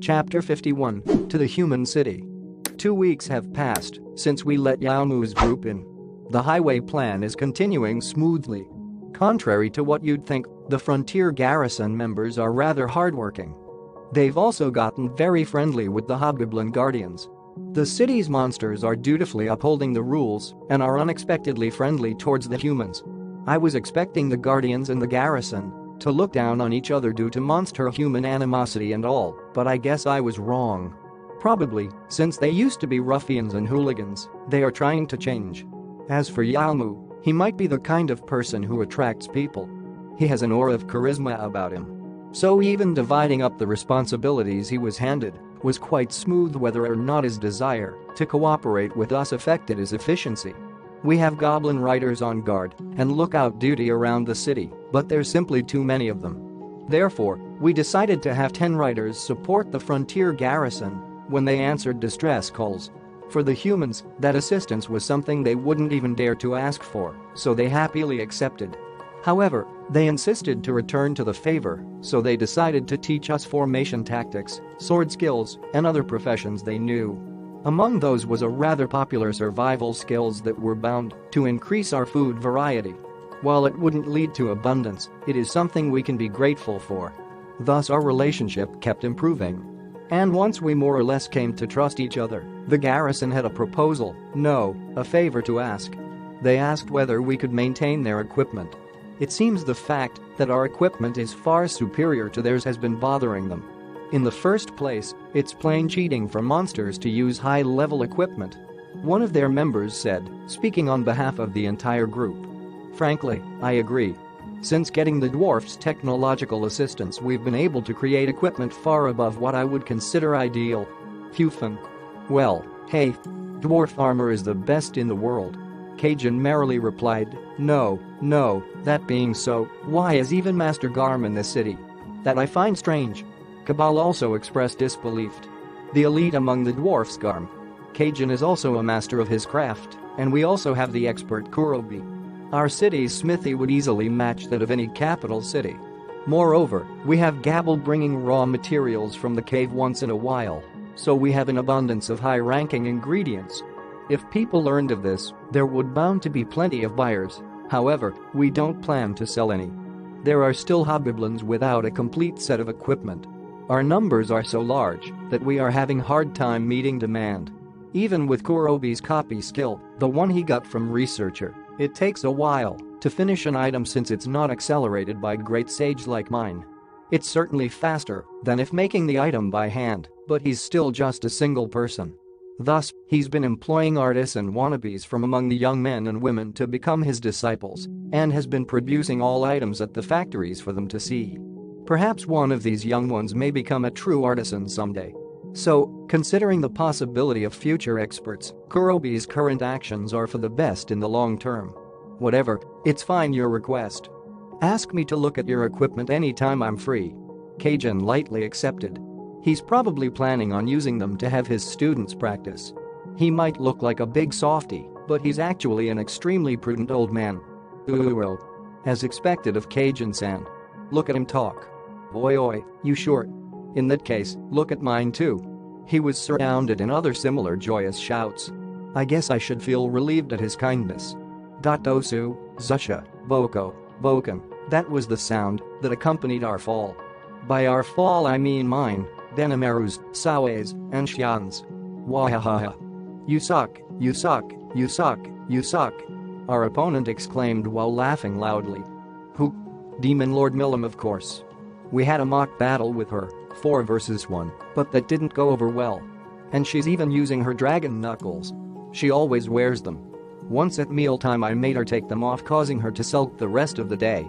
Chapter 51, To the Human City. 2 weeks have passed since we let Yaomu's group in. The highway plan is continuing smoothly. Contrary to what you'd think, the Frontier Garrison members are rather hardworking. They've also gotten very friendly with the Hobgoblin Guardians. The city's monsters are dutifully upholding the rules and are unexpectedly friendly towards the humans. I was expecting the Guardians and the Garrison to look down on each other due to monster-human animosity and all, but I guess I was wrong. Probably, since they used to be ruffians and hooligans, they are trying to change. As for Yaomu, he might be the kind of person who attracts people. He has an aura of charisma about him. So even dividing up the responsibilities he was handed was quite smooth whether or not his desire to cooperate with us affected his efficiency. We have goblin riders on guard and lookout duty around the city, but there's simply too many of them. Therefore, we decided to have 10 riders support the Frontier Garrison when they answered distress calls. For the humans, that assistance was something they wouldn't even dare to ask for, so they happily accepted. However, they insisted to return to the favor, so they decided to teach us formation tactics, sword skills, and other professions they knew. Among those was a rather popular survival skills that were bound to increase our food variety. While it wouldn't lead to abundance, it is something we can be grateful for. Thus our relationship kept improving. And once we more or less came to trust each other, the garrison had a proposal, no, a favor to ask. They asked whether we could maintain their equipment. It seems the fact that our equipment is far superior to theirs has been bothering them. In the first place, it's plain cheating for monsters to use high-level equipment. One of their members said, speaking on behalf of the entire group. Frankly, I agree. Since getting the dwarfs' technological assistance, we've been able to create equipment far above what I would consider ideal. Phew. Well, hey, dwarf armor is the best in the world. Cajun merrily replied, no, that being so, why is even Master Garm in this city? That I find strange. Cabal also expressed disbelief. The elite among the dwarfs Garm. Cajun is also a master of his craft, and we also have the expert Kurobi. Our city's smithy would easily match that of any capital city. Moreover, we have Gabble bringing raw materials from the cave once in a while, so we have an abundance of high-ranking ingredients. If people learned of this, there would bound to be plenty of buyers. However, we don't plan to sell any. There are still hobgoblins without a complete set of equipment. Our numbers are so large that we are having hard time meeting demand. Even with Kurobi's copy skill, the one he got from researcher, it takes a while to finish an item since it's not accelerated by great sage like mine. It's certainly faster than if making the item by hand, but he's still just a single person. Thus, he's been employing artists and wannabes from among the young men and women to become his disciples and has been producing all items at the factories for them to see. Perhaps one of these young ones may become a true artisan someday. So, considering the possibility of future experts, Kurobi's current actions are for the best in the long term. Whatever, it's fine your request. Ask me to look at your equipment anytime I'm free. Cajun lightly accepted. He's probably planning on using them to have his students practice. He might look like a big softy, but he's actually an extremely prudent old man. Well, as expected of Cajun-san. Look at him talk. Oi, you sure? In that case, look at mine too. He was surrounded in other similar joyous shouts. I guess I should feel relieved at his kindness. Datosu, Zusha, Boko, Boken, that was the sound that accompanied our fall. By our fall I mean mine, Denimeru's, Sawe's, and Xian's. Wahahaha. You suck, you suck, you suck, you suck. Our opponent exclaimed while laughing loudly. Who? Demon Lord Milam, of course. We had a mock battle with her, 4 versus 1, but that didn't go over well. And she's even using her dragon knuckles. She always wears them. Once at mealtime I made her take them off, causing her to sulk the rest of the day.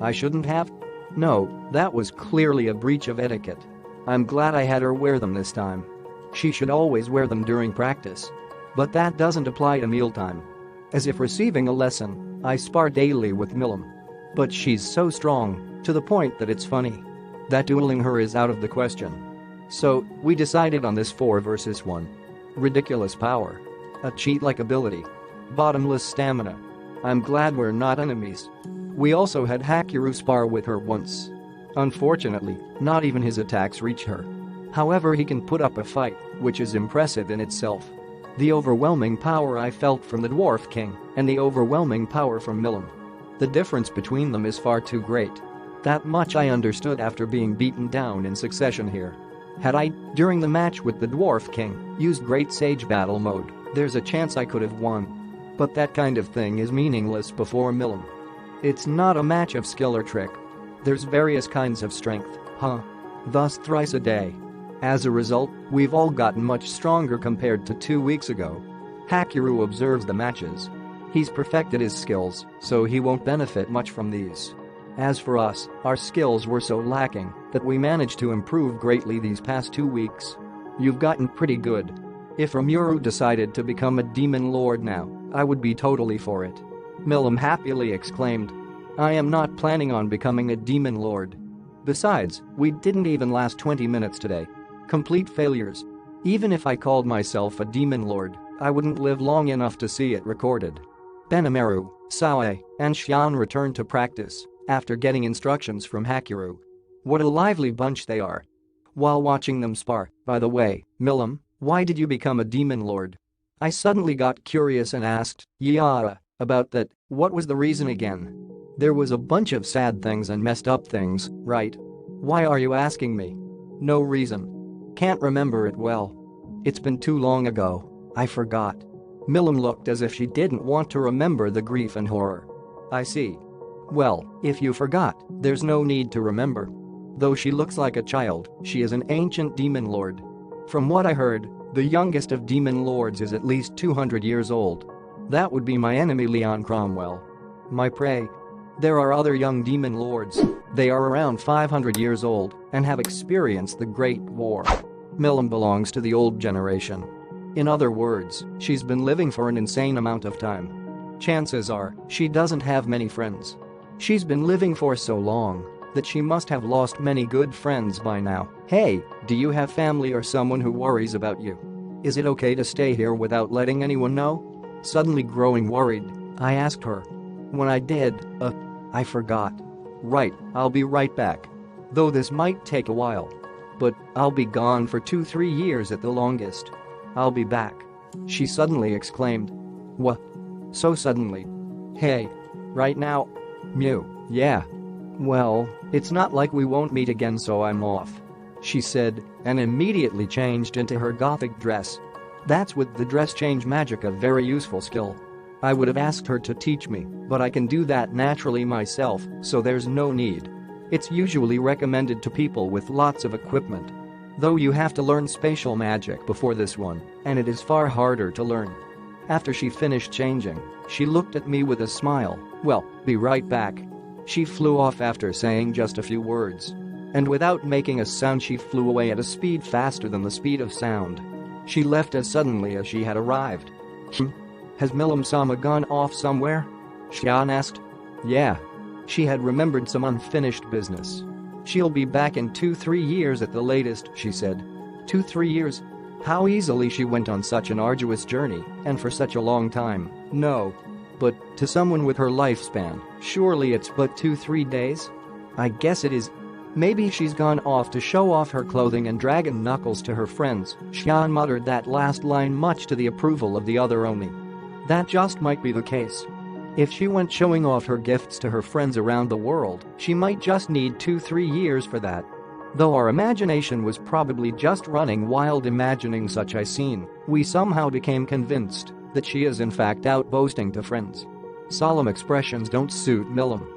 I shouldn't have? No, that was clearly a breach of etiquette. I'm glad I had her wear them this time. She should always wear them during practice. But that doesn't apply to mealtime. As if receiving a lesson, I spar daily with Milam. But she's so strong, to the point that it's funny. That dueling her is out of the question. So, we decided on this 4 versus 1. Ridiculous power. A cheat-like ability. Bottomless stamina. I'm glad we're not enemies. We also had Hakiru spar with her once. Unfortunately, not even his attacks reach her. However, he can put up a fight, which is impressive in itself. The overwhelming power I felt from the Dwarf King and the overwhelming power from Milim. The difference between them is far too great. That much I understood after being beaten down in succession here. Had I, during the match with the Dwarf King, used Great Sage Battle Mode, there's a chance I could have won. But that kind of thing is meaningless before Milim. It's not a match of skill or trick. There's various kinds of strength, thus thrice a day. As a result, we've all gotten much stronger compared to 2 weeks ago. Hakiru observes the matches. He's perfected his skills, so he won't benefit much from these. As for us, our skills were so lacking that we managed to improve greatly these past 2 weeks. You've gotten pretty good. If Rimuru decided to become a demon lord now, I would be totally for it. Milim happily exclaimed. I am not planning on becoming a demon lord. Besides, we didn't even last 20 minutes today. Complete failures. Even if I called myself a demon lord, I wouldn't live long enough to see it recorded. Benimaru, Sae, and Xian returned to practice after getting instructions from Hakiru. What a lively bunch they are. While watching them spar, by the way, Milim, why did you become a demon lord? I suddenly got curious and asked, yeah, about that, what was the reason again? There was a bunch of sad things and messed up things, right? Why are you asking me? No reason. Can't remember it well. It's been too long ago, I forgot. Milim looked as if she didn't want to remember the grief and horror. I see. Well, if you forgot, there's no need to remember. Though she looks like a child, she is an ancient demon lord. From what I heard, the youngest of demon lords is at least 200 years old. That would be my enemy Leon Cromwell. My prey. There are other young demon lords. They are around 500 years old and have experienced the Great War. Milim belongs to the old generation. In other words, she's been living for an insane amount of time. Chances are, she doesn't have many friends. She's been living for so long that she must have lost many good friends by now. Hey, do you have family or someone who worries about you? Is it okay to stay here without letting anyone know? Suddenly growing worried, I asked her. When I did, I forgot. Right, I'll be right back. Though this might take a while. But I'll be gone for 2-3 years at the longest. I'll be back. She suddenly exclaimed. What? So suddenly? Hey. Right now? Mew. Yeah. Well, it's not like we won't meet again, so I'm off. She said, and immediately changed into her gothic dress. That's with the dress change magic, a very useful skill. I would have asked her to teach me, but I can do that naturally myself, so there's no need. It's usually recommended to people with lots of equipment. Though you have to learn spatial magic before this one, and it is far harder to learn. After she finished changing, she looked at me with a smile. Well, be right back. She flew off after saying just a few words. And without making a sound, she flew away at a speed faster than the speed of sound. She left as suddenly as she had arrived. Has Milim-sama gone off somewhere? Xian asked. Yeah. She had remembered some unfinished business. She'll be back in 2-3 years at the latest, she said. 2-3 years? How easily she went on such an arduous journey, and for such a long time. No. But, to someone with her lifespan, surely it's but 2-3 days? I guess it is. Maybe she's gone off to show off her clothing and dragon knuckles to her friends. Xian muttered that last line much to the approval of the other Oni. That just might be the case. If she went showing off her gifts to her friends around the world, she might just need 2-3 years for that. Though our imagination was probably just running wild imagining such a scene, we somehow became convinced that she is in fact out boasting to friends. Solemn expressions don't suit Milim.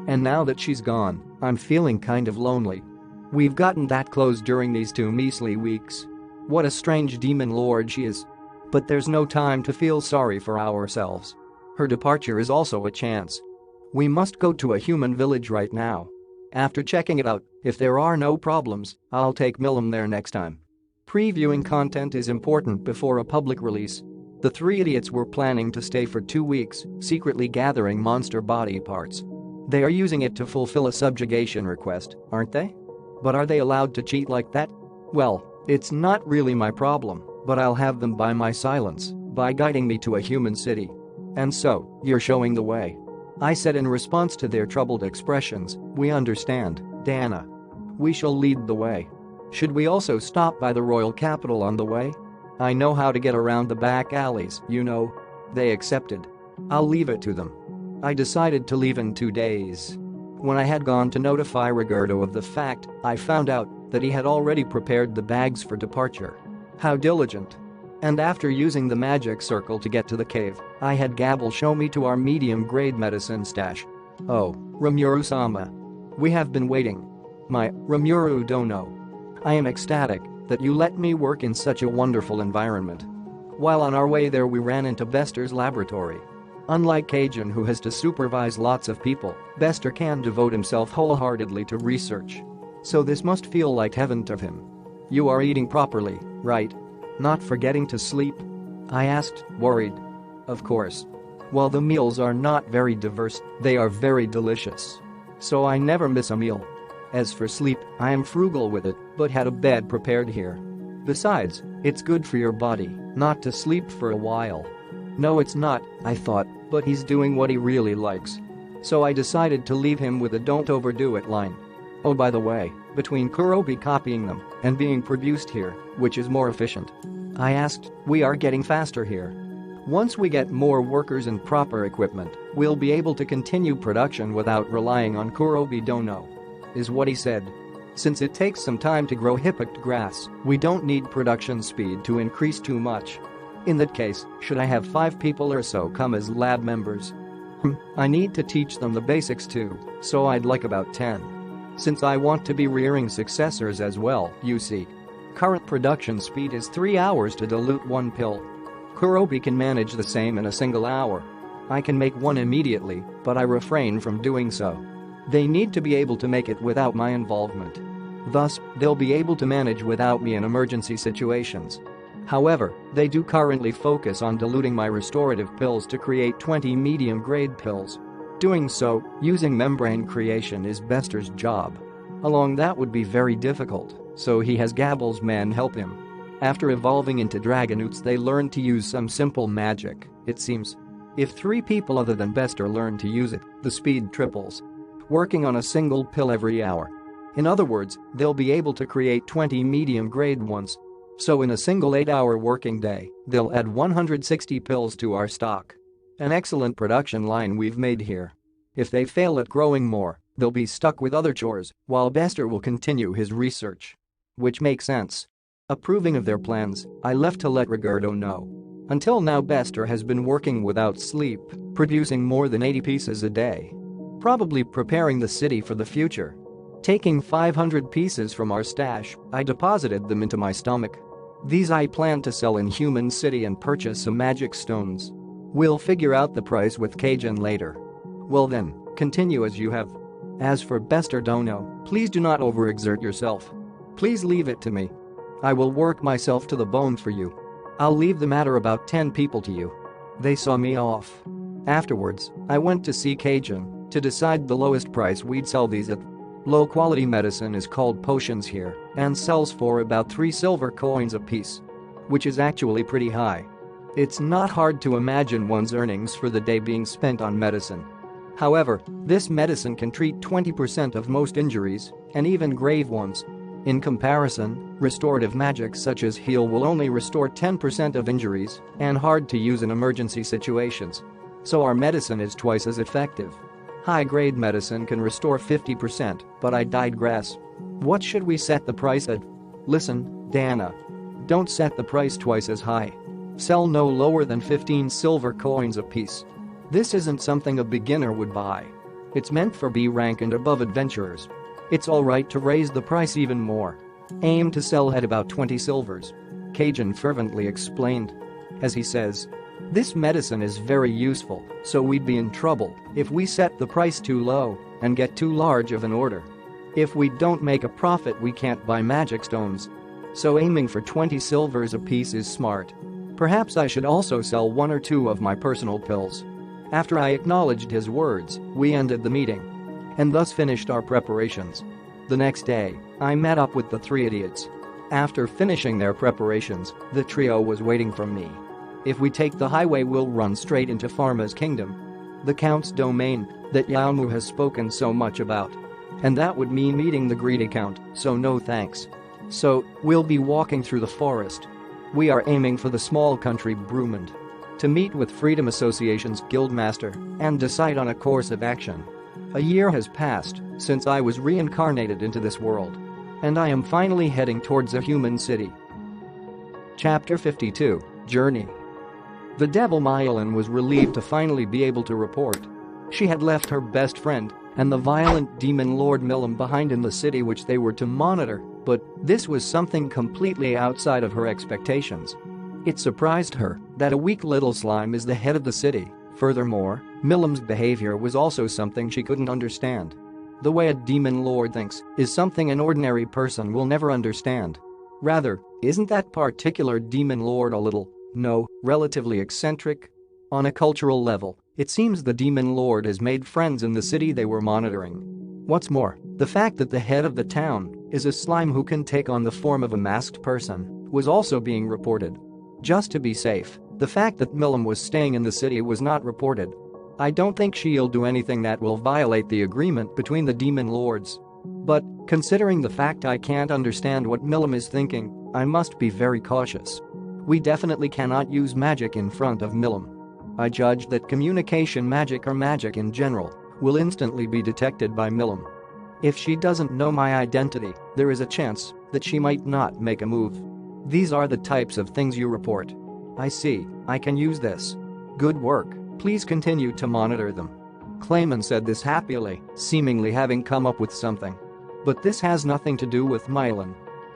And now that she's gone, I'm feeling kind of lonely. We've gotten that close during these 2 measly weeks. What a strange demon lord she is. But there's no time to feel sorry for ourselves. Her departure is also a chance. We must go to a human village right now. After checking it out, if there are no problems, I'll take Milim there next time. Previewing content is important before a public release. The 3 idiots were planning to stay for 2 weeks, secretly gathering monster body parts. They are using it to fulfill a subjugation request, aren't they? But are they allowed to cheat like that? Well, it's not really my problem, but I'll have them buy my silence by guiding me to a human city. And so, you're showing the way. I said in response to their troubled expressions, we understand, Dana. We shall lead the way. Should we also stop by the royal capital on the way? I know how to get around the back alleys, you know. They accepted. I'll leave it to them. I decided to leave in 2 days. When I had gone to notify Ricardo of the fact, I found out that he had already prepared the bags for departure. How diligent. And after using the magic circle to get to the cave, I had Gabble show me to our medium-grade medicine stash. Oh, Rimuru-sama. We have been waiting. My Rimuru Dono. I am ecstatic that you let me work in such a wonderful environment. While on our way there we ran into Bester's laboratory. Unlike Cajun who has to supervise lots of people, Bester can devote himself wholeheartedly to research. So this must feel like heaven to him. You are eating properly, right? Not forgetting to sleep? I asked, worried. Of course. While the meals are not very diverse, they are very delicious. So I never miss a meal. As for sleep, I am frugal with it, but had a bed prepared here. Besides, it's good for your body not to sleep for a while. No, it's not, I thought, but he's doing what he really likes. So I decided to leave him with a "don't overdo it" line. Oh, by the way, between Kurobi copying them and being produced here, which is more efficient? I asked, we are getting faster here. Once we get more workers and proper equipment, we'll be able to continue production without relying on Kurobi Dono. Is what he said. Since it takes some time to grow hippicked grass, we don't need production speed to increase too much. In that case, should I have 5 people or so come as lab members? I need to teach them the basics too, so I'd like about 10. Since I want to be rearing successors as well, you see. Current production speed is 3 hours to dilute 1 pill. Kurobi can manage the same in a single hour. I can make 1 immediately, but I refrain from doing so. They need to be able to make it without my involvement. Thus, they'll be able to manage without me in emergency situations. However, they do currently focus on diluting my restorative pills to create 20 medium-grade pills. Doing so, using membrane creation is Bester's job. Along that would be very difficult, so he has Gabble's men help him. After evolving into Dragonoots they learn to use some simple magic, it seems. If 3 people other than Bester learn to use it, the speed triples. Working on a single pill every hour. In other words, they'll be able to create 20 medium-grade ones. So in a single 8-hour working day, they'll add 160 pills to our stock. An excellent production line we've made here. If they fail at growing more, they'll be stuck with other chores, while Bester will continue his research. Which makes sense. Approving of their plans, I left to let Ricardo know. Until now Bester has been working without sleep, producing more than 80 pieces a day. Probably preparing the city for the future. Taking 500 pieces from our stash, I deposited them into my stomach. These I plan to sell in Human City and purchase some magic stones. We'll figure out the price with Cajun later. Well then, continue as you have. As for Bester Dono, please do not overexert yourself. Please leave it to me. I will work myself to the bone for you. I'll leave the matter about 10 people to you. They saw me off. Afterwards, I went to see Cajun to decide the lowest price we'd sell these at. Low-quality medicine is called potions here and sells for about 3 silver coins apiece. Which is actually pretty high. It's not hard to imagine one's earnings for the day being spent on medicine. However, this medicine can treat 20% of most injuries, and even grave ones. In comparison, restorative magic such as heal will only restore 10% of injuries and hard to use in emergency situations. So our medicine is twice as effective. High-grade medicine can restore 50%, but I dyed grass. What should we set the price at? Listen, Dana. Don't set the price twice as high. Sell no lower than 15 silver coins apiece. This isn't something a beginner would buy. It's meant for B rank and above adventurers. It's alright to raise the price even more. Aim to sell at about 20 silvers. Cajun fervently explained. As he says, this medicine is very useful, so we'd be in trouble if we set the price too low and get too large of an order. If we don't make a profit we can't buy magic stones. So aiming for 20 silvers apiece is smart. Perhaps I should also sell 1 or 2 of my personal pills. After I acknowledged his words, we ended the meeting. And thus finished our preparations. The next day, I met up with the 3 idiots. After finishing their preparations, the trio was waiting for me. If we take the highway we'll run straight into Pharma's kingdom. The Count's domain that Yaomu has spoken so much about. And that would mean meeting the greedy Count, so no thanks. So, we'll be walking through the forest. We are aiming for the small country Brumand. To meet with Freedom Association's guildmaster and decide on a course of action. A year has passed since I was reincarnated into this world. And I am finally heading towards a human city. Chapter 52, Journey. The Devil Myelin was relieved to finally be able to report. She had left her best friend and the violent demon Lord Milam behind in the city which they were to monitor, but this was something completely outside of her expectations. It surprised her that a weak little slime is the head of the city. Furthermore, Milam's behavior was also something she couldn't understand. The way a demon lord thinks is something an ordinary person will never understand. Rather, isn't that particular demon lord a little, relatively eccentric? On a cultural level, it seems the demon lord has made friends in the city they were monitoring. What's more, the fact that the head of the town is a slime who can take on the form of a masked person was also being reported. Just to be safe, the fact that Milam was staying in the city was not reported. I don't think she'll do anything that will violate the agreement between the demon lords. But, considering the fact I can't understand what Milam is thinking, I must be very cautious. We definitely cannot use magic in front of Milam. I judge that communication magic or magic in general will instantly be detected by Milam. If she doesn't know my identity, there is a chance that she might not make a move. These are the types of things you report. I see, I can use this. Good work, please continue to monitor them. Clayman said this happily, seemingly having come up with something. But this has nothing to do with Mylan.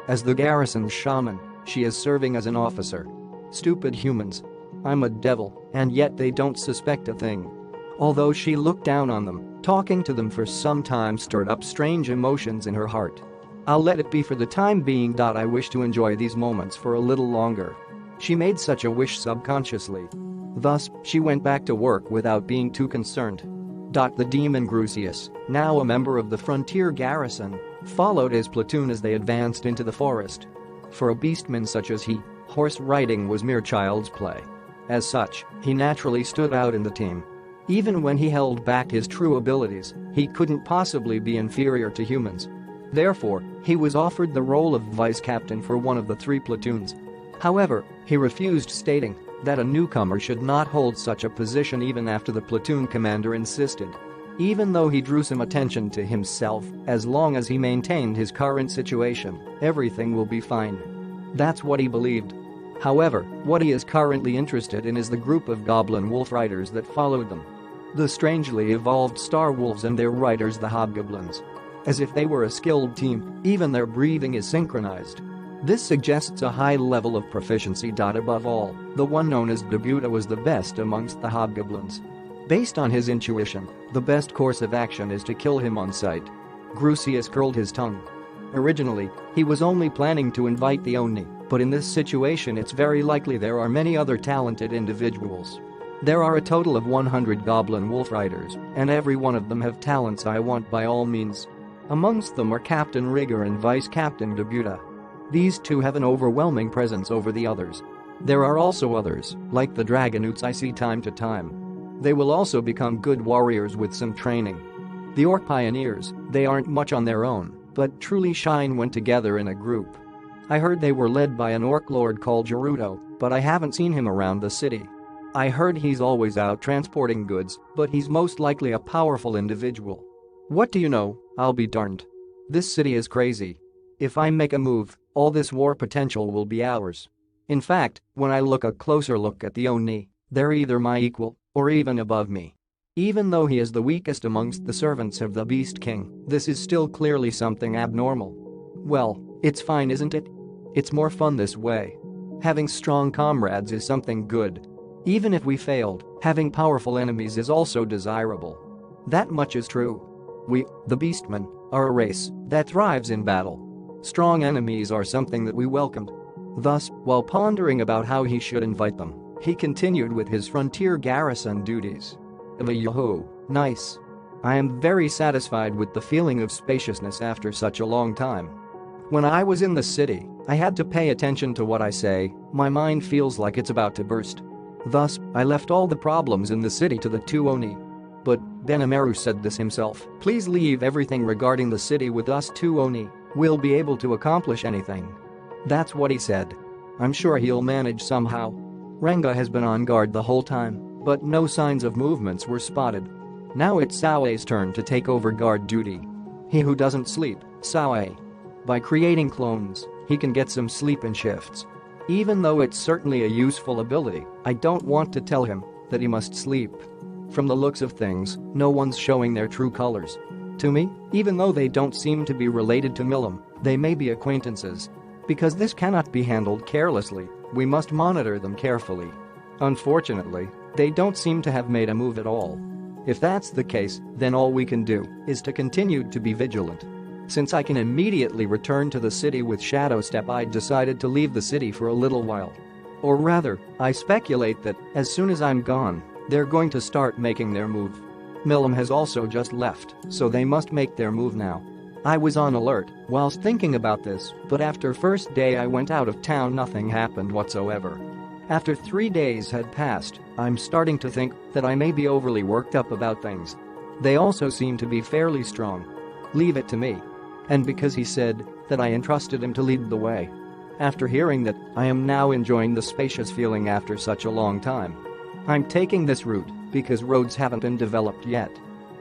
As the garrison's shaman, she is serving as an officer. Stupid humans. I'm a devil, and yet they don't suspect a thing. Although she looked down on them, talking to them for some time stirred up strange emotions in her heart. I'll let it be for the time being. I wish to enjoy these moments for a little longer. She made such a wish subconsciously. Thus, she went back to work without being too concerned. The demon Grucius, now a member of the frontier garrison, followed his platoon as they advanced into the forest. For a beastman such as he, horse riding was mere child's play. As such, he naturally stood out in the team. Even when he held back his true abilities, he couldn't possibly be inferior to humans. Therefore, he was offered the role of vice captain for one of the 3 platoons. However, he refused, stating that a newcomer should not hold such a position even after the platoon commander insisted. Even though he drew some attention to himself, as long as he maintained his current situation, everything will be fine. That's what he believed. However, what he is currently interested in is the group of goblin wolf riders that followed them. The strangely evolved star wolves and their riders, the hobgoblins. As if they were a skilled team, even their breathing is synchronized. This suggests a high level of proficiency. Above all, the one known as Datta was the best amongst the hobgoblins. Based on his intuition, the best course of action is to kill him on sight. Grucius curled his tongue. Originally, he was only planning to invite the Oni, but in this situation it's very likely there are many other talented individuals. There are a total of 100 goblin wolf riders, and every one of them have talents I want by all means. Amongst them are Captain Rigger and Vice Captain Datta. These 2 have an overwhelming presence over the others. There are also others, like the Dragonoots I see time to time. They will also become good warriors with some training. The Orc Pioneers, they aren't much on their own, but truly shine when together in a group. I heard they were led by an Orc lord called Gerudo, but I haven't seen him around the city. I heard he's always out transporting goods, but he's most likely a powerful individual. What do you know, I'll be darned. This city is crazy. If I make a move, all this war potential will be ours. In fact, when I look a closer look at the Oni, they're either my equal or even above me. Even though he is the weakest amongst the servants of the Beast King, this is still clearly something abnormal. Well, it's fine, isn't it? It's more fun this way. Having strong comrades is something good. Even if we failed, having powerful enemies is also desirable. That much is true. We, the Beastmen, are a race that thrives in battle. Strong enemies are something that we welcomed. Thus, while pondering about how he should invite them, he continued with his frontier garrison duties. Yahoo, nice. I am very satisfied with the feeling of spaciousness after such a long time. When I was in the city, I had to pay attention to what I say. My mind feels like it's about to burst. Thus, I left all the problems in the city to the 2 Oni. But Benameru said this himself. Please leave everything regarding the city with us 2 Oni. we'll be able to accomplish anything." That's what he said. I'm sure he'll manage somehow. Ranga has been on guard the whole time, but no signs of movements were spotted. Now it's Saoe's turn to take over guard duty. He who doesn't sleep, Saoe. By creating clones, he can get some sleep in shifts. Even though it's certainly a useful ability, I don't want to tell him that he must sleep. From the looks of things, no one's showing their true colors. To me, even though they don't seem to be related to Milam, they may be acquaintances. Because this cannot be handled carelessly, we must monitor them carefully. Unfortunately, they don't seem to have made a move at all. If that's the case, then all we can do is to continue to be vigilant. Since I can immediately return to the city with Shadow Step, I decided to leave the city for a little while. Or rather, I speculate that as soon as I'm gone, they're going to start making their move. Milam has also just left, so they must make their move now. I was on alert whilst thinking about this, but after first day I went out of town, nothing happened whatsoever. After 3 days had passed, I'm starting to think that I may be overly worked up about things. They also seem to be fairly strong. Leave it to me. And because he said that I entrusted him to lead the way. After hearing that, I am now enjoying the spacious feeling after such a long time. I'm taking this route because roads haven't been developed yet.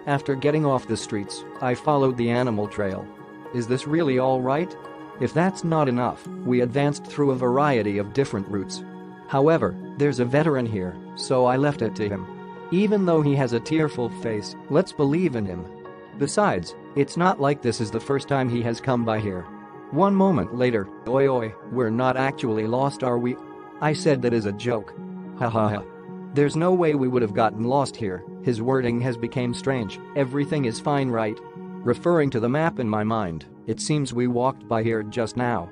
After getting off the streets, I followed the animal trail. Is this really all right? If that's not enough, we advanced through a variety of different routes. However, there's a veteran here, so I left it to him. Even though he has a tearful face, let's believe in him. Besides, it's not like this is the first time he has come by here. One moment later, oi, we're not actually lost, are we? I said that as a joke. Ha ha ha. There's no way we would have gotten lost here. His wording has become strange. Everything is fine, right? Referring to the map in my mind, it seems we walked by here just now.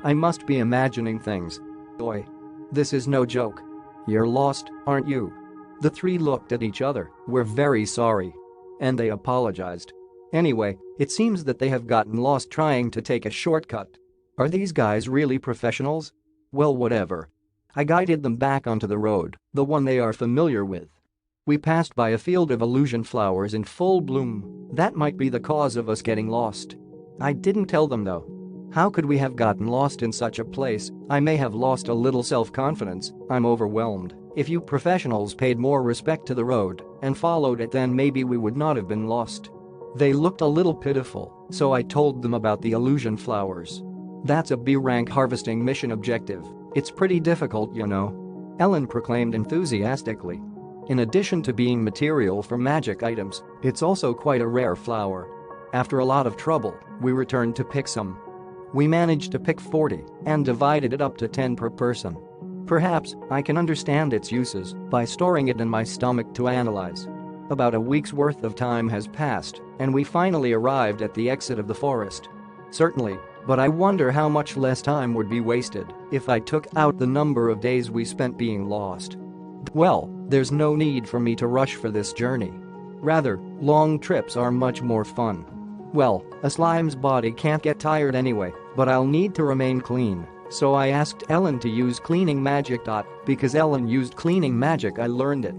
I must be imagining things. Oi. This is no joke. You're lost, aren't you? The three looked at each other. We're very sorry. And they apologized. Anyway, it seems that they have gotten lost trying to take a shortcut. Are these guys really professionals? Well, whatever. I guided them back onto the road, the one they are familiar with. We passed by a field of illusion flowers in full bloom. That might be the cause of us getting lost. I didn't tell them though. How could we have gotten lost in such a place? I may have lost a little self-confidence. I'm overwhelmed. If you professionals paid more respect to the road and followed it, then maybe we would not have been lost. They looked a little pitiful, so I told them about the illusion flowers. That's a B-rank harvesting mission objective. It's pretty difficult, you know. Ellen proclaimed enthusiastically. In addition to being material for magic items, it's also quite a rare flower. After a lot of trouble, we returned to pick some. We managed to pick 40 and divided it up to 10 per person. Perhaps I can understand its uses by storing it in my stomach to analyze. About a week's worth of time has passed, and we finally arrived at the exit of the forest. Certainly, but I wonder how much less time would be wasted if I took out the number of days we spent being lost. Well, there's no need for me to rush for this journey. Rather, long trips are much more fun. Well, a slime's body can't get tired anyway, but I'll need to remain clean, so I asked Ellen to use cleaning magic. Because Ellen used cleaning magic, I learned it.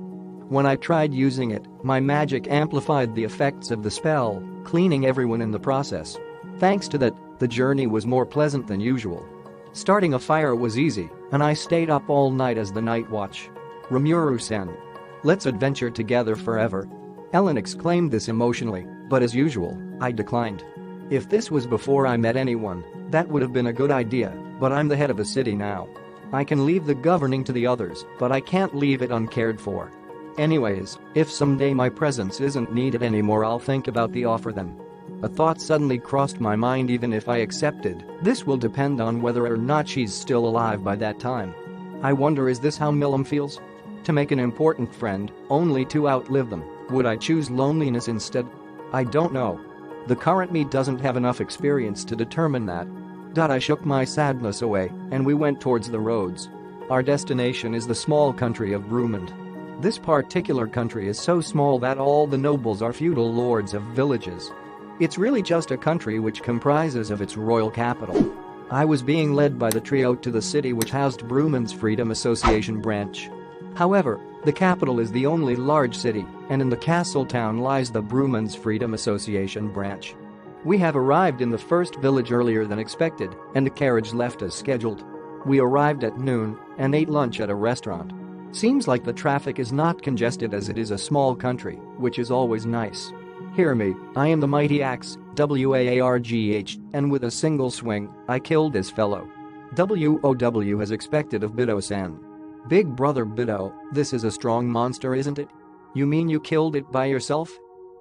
When I tried using it, my magic amplified the effects of the spell, cleaning everyone in the process. Thanks to that, the journey was more pleasant than usual. Starting a fire was easy, and I stayed up all night as the night watch. Rimuru-sen. Let's adventure together forever. Ellen exclaimed this emotionally, but as usual, I declined. If this was before I met anyone, that would have been a good idea, but I'm the head of a city now. I can leave the governing to the others, but I can't leave it uncared for. Anyways, if someday my presence isn't needed anymore, I'll think about the offer then. A thought suddenly crossed my mind. Even if I accepted, this will depend on whether or not she's still alive by that time. I wonder, is this how Milam feels? To make an important friend, only to outlive them. Would I choose loneliness instead? I don't know. The current me doesn't have enough experience to determine that. I shook my sadness away, and we went towards the roads. Our destination is the small country of Brumand. This particular country is so small that all the nobles are feudal lords of villages. It's really just a country which comprises of its royal capital. I was being led by the trio to the city which housed Brumand's Freedom Association branch. However, the capital is the only large city, and in the castle town lies the Brumand's Freedom Association branch. We have arrived in the first village earlier than expected, and the carriage left as scheduled. We arrived at noon and ate lunch at a restaurant. Seems like the traffic is not congested as it is a small country, which is always nice. Hear me, I am the mighty axe, Wargh, and with a single swing, I killed this fellow. WOW as expected of Bido-san. Big brother Bido, this is a strong monster, isn't it? You mean you killed it by yourself?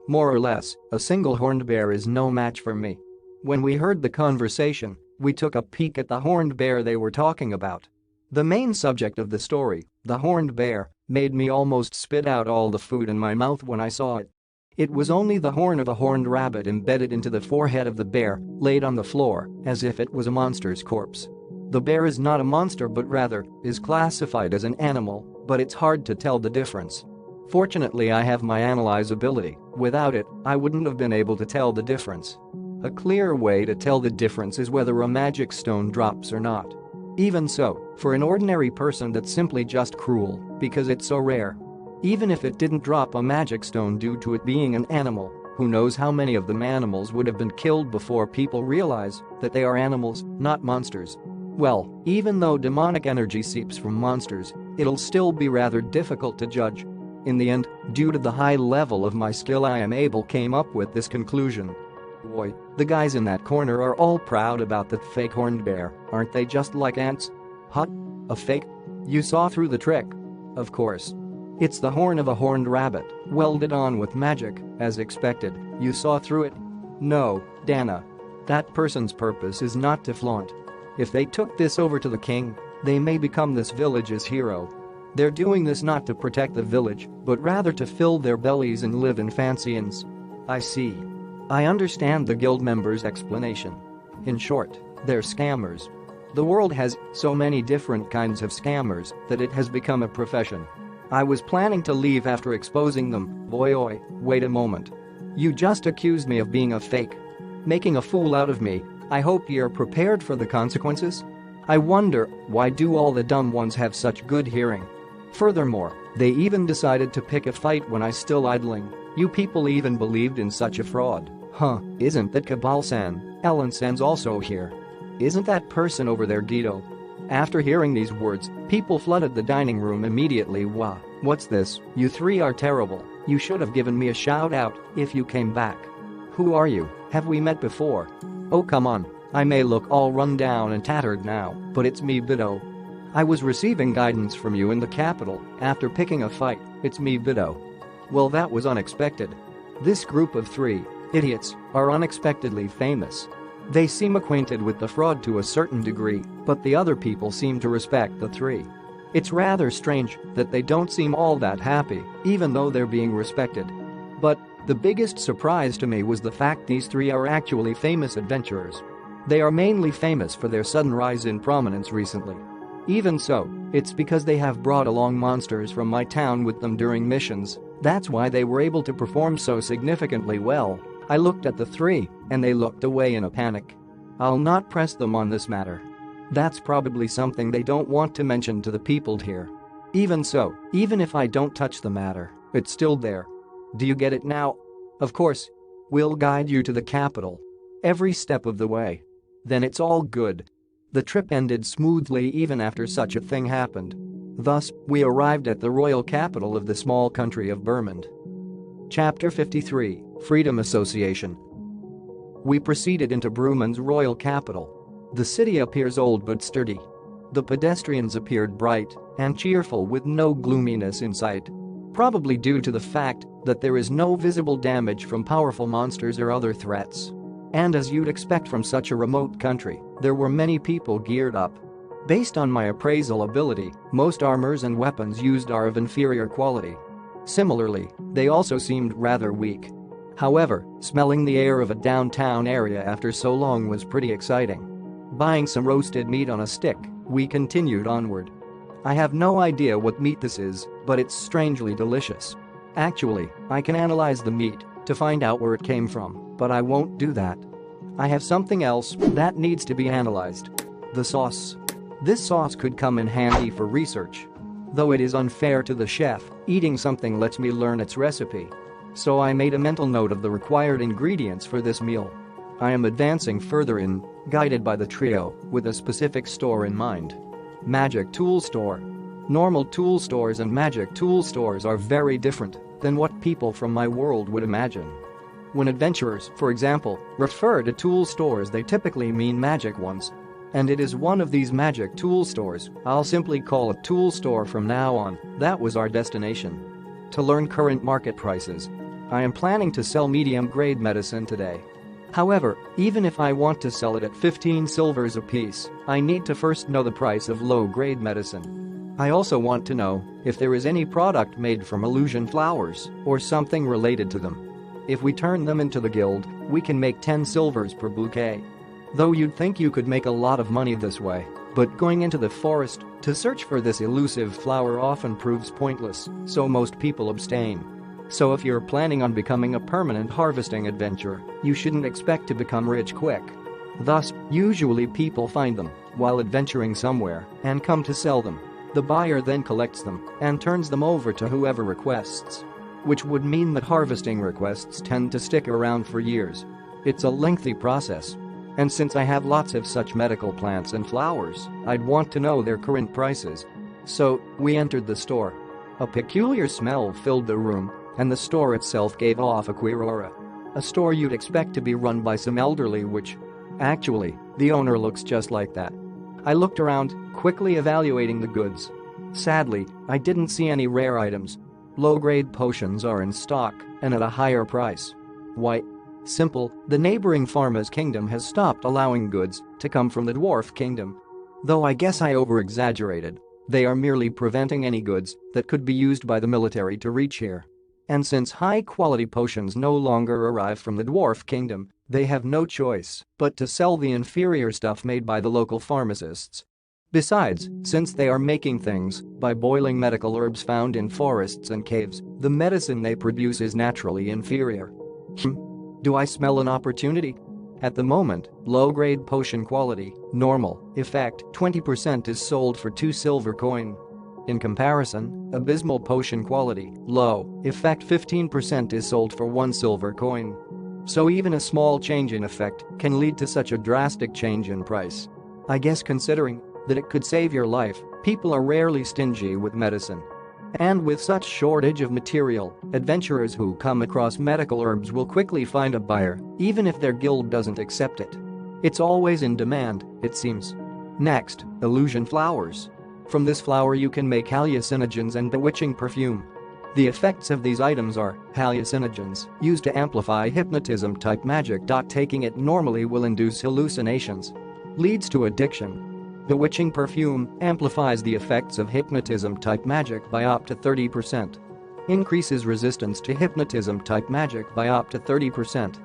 More or less, a single horned bear is no match for me. When we heard the conversation, we took a peek at the horned bear they were talking about. The main subject of the story, the horned bear, made me almost spit out all the food in my mouth when I saw it. It was only the horn of a horned rabbit embedded into the forehead of the bear, laid on the floor, as if it was a monster's corpse. The bear is not a monster but rather is classified as an animal, but it's hard to tell the difference. Fortunately, I have my analyze ability. Without it, I wouldn't have been able to tell the difference. A clear way to tell the difference is whether a magic stone drops or not. Even so, for an ordinary person that's simply just cruel, because it's so rare. Even if it didn't drop a magic stone due to it being an animal, who knows how many of them animals would have been killed before people realize that they are animals, not monsters. Well, even though demonic energy seeps from monsters, it'll still be rather difficult to judge. In the end, due to the high level of my skill I am able came up with this conclusion. Boy, the guys in that corner are all proud about that fake horned bear, aren't they, just like ants? Huh? A fake? You saw through the trick? Of course. It's the horn of a horned rabbit, welded on with magic, as expected. You saw through it? No, Dana. That person's purpose is not to flaunt. If they took this over to the king, they may become this village's hero. They're doing this not to protect the village, but rather to fill their bellies and live in fancy inns. I see. I understand the guild members' explanation. In short, they're scammers. The world has so many different kinds of scammers that it has become a profession. I was planning to leave after exposing them. Boy, wait a moment. You just accused me of being a fake. Making a fool out of me. I hope you're prepared for the consequences. I wonder, why do all the dumb ones have such good hearing? Furthermore, they even decided to pick a fight when I still idling. You people even believed in such a fraud. Huh, isn't that Cabal-san? Ellen-san's also here. Isn't that person over there Guido? After hearing these words, people flooded the dining room immediately. Wow, what's this? You three are terrible. You should have given me a shout out if you came back. Who are you? Have we met before? Oh come on, I may look all run down and tattered now, but it's me, Bido. I was receiving guidance from you in the capital after picking a fight. It's me, Bido. Well, that was unexpected. This group of three idiots are unexpectedly famous. They seem acquainted with the fraud to a certain degree, but the other people seem to respect the three. It's rather strange that they don't seem all that happy, even though they're being respected. But the biggest surprise to me was the fact these three are actually famous adventurers. They are mainly famous for their sudden rise in prominence recently. Even so, it's because they have brought along monsters from my town with them during missions. That's why they were able to perform so significantly well. I looked at the three, and they looked away in a panic. I'll not press them on this matter. That's probably something they don't want to mention to the people here. Even so, even if I don't touch the matter, it's still there. Do you get it now? Of course. We'll guide you to the capital. Every step of the way. Then it's all good. The trip ended smoothly even after such a thing happened. Thus, we arrived at the royal capital of the small country of Burmond. Chapter 53, Freedom Association. We proceeded into Burmond's royal capital. The city appears old but sturdy. The pedestrians appeared bright and cheerful with no gloominess in sight. Probably due to the fact that there is no visible damage from powerful monsters or other threats. And as you'd expect from such a remote country, there were many people geared up. Based on my appraisal ability, most armors and weapons used are of inferior quality. Similarly, they also seemed rather weak. However, smelling the air of a downtown area after so long was pretty exciting. Buying some roasted meat on a stick, we continued onward. I have no idea what meat this is, but it's strangely delicious. Actually, I can analyze the meat to find out where it came from, but I won't do that. I have something else that needs to be analyzed. The sauce. This sauce could come in handy for research. Though it is unfair to the chef, eating something lets me learn its recipe. So I made a mental note of the required ingredients for this meal. I am advancing further in, guided by the trio, with a specific store in mind. Magic tool store. Normal tool stores and magic tool stores are very different than what people from my world would imagine. When adventurers, for example, refer to tool stores, they typically mean magic ones. And it is one of these magic tool stores. I'll simply call it tool store from now on. That was our destination. To learn current market prices. I am planning to sell medium-grade medicine today. However, even if I want to sell it at 15 silvers apiece, I need to first know the price of low-grade medicine. I also want to know if there is any product made from illusion flowers or something related to them. If we turn them into the guild, we can make 10 silvers per bouquet. Though you'd think you could make a lot of money this way, but going into the forest to search for this elusive flower often proves pointless, so most people abstain. So if you're planning on becoming a permanent harvesting adventurer, you shouldn't expect to become rich quick. Thus, usually people find them while adventuring somewhere and come to sell them. The buyer then collects them and turns them over to whoever requests. Which would mean that harvesting requests tend to stick around for years. It's a lengthy process. And since I have lots of such medical plants and flowers, I'd want to know their current prices. So, we entered the store. A peculiar smell filled the room, and the store itself gave off a queer aura. A store you'd expect to be run by some elderly witch. Actually, the owner looks just like that. I looked around, quickly evaluating the goods. Sadly, I didn't see any rare items. Low-grade potions are in stock and at a higher price. Why? Simple, the neighboring Pharma's kingdom has stopped allowing goods to come from the dwarf kingdom. Though I guess I over-exaggerated. They are merely preventing any goods that could be used by the military to reach here. And since high-quality potions no longer arrive from the dwarf kingdom, they have no choice but to sell the inferior stuff made by the local pharmacists. Besides, since they are making things by boiling medical herbs found in forests and caves, the medicine they produce is naturally inferior. Do I smell an opportunity? At the moment, low-grade potion quality, normal, effect 20% is sold for 2 silver coin. In comparison, abysmal potion quality, low, effect 15% is sold for 1 silver coin. So even a small change in effect can lead to such a drastic change in price. I guess considering that it could save your life, people are rarely stingy with medicine. And with such shortage of material, adventurers who come across medical herbs will quickly find a buyer, even if their guild doesn't accept it. It's always in demand, it seems. Next, illusion flowers. From this flower you can make hallucinogens and bewitching perfume. The effects of these items are hallucinogens, used to amplify hypnotism-type magic. Taking it normally will induce hallucinations. Leads to addiction. Bewitching perfume amplifies the effects of hypnotism-type magic by up to 30%. Increases resistance to hypnotism-type magic by up to 30%.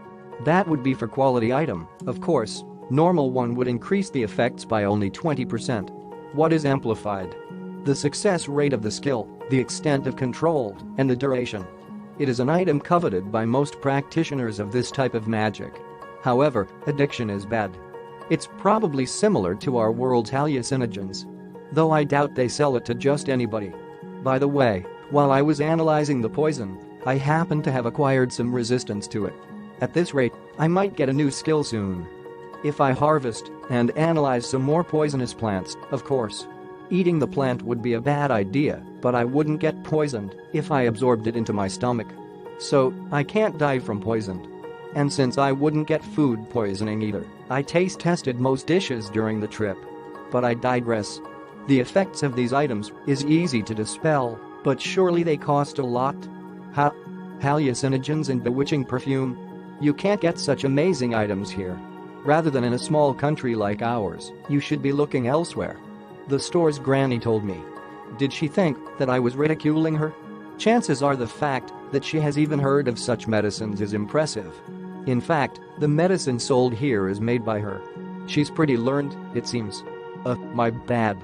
That would be for quality item, of course. Normal one would increase the effects by only 20%. What is amplified? The success rate of the skill, the extent of control, and the duration. It is an item coveted by most practitioners of this type of magic. However, addiction is bad. It's probably similar to our world's hallucinogens. Though I doubt they sell it to just anybody. By the way, while I was analyzing the poison, I happened to have acquired some resistance to it. At this rate, I might get a new skill soon. If I harvest and analyze some more poisonous plants, of course. Eating the plant would be a bad idea, but I wouldn't get poisoned if I absorbed it into my stomach. So, I can't die from poison. And since I wouldn't get food poisoning either, I taste tested most dishes during the trip. But I digress. The effects of these items is easy to dispel, but surely they cost a lot. Hallucinogens and bewitching perfume? You can't get such amazing items here. Rather than in a small country like ours, you should be looking elsewhere. The store's granny told me. Did she think that I was ridiculing her? Chances are the fact that she has even heard of such medicines is impressive. In fact, the medicine sold here is made by her. She's pretty learned, it seems. My bad.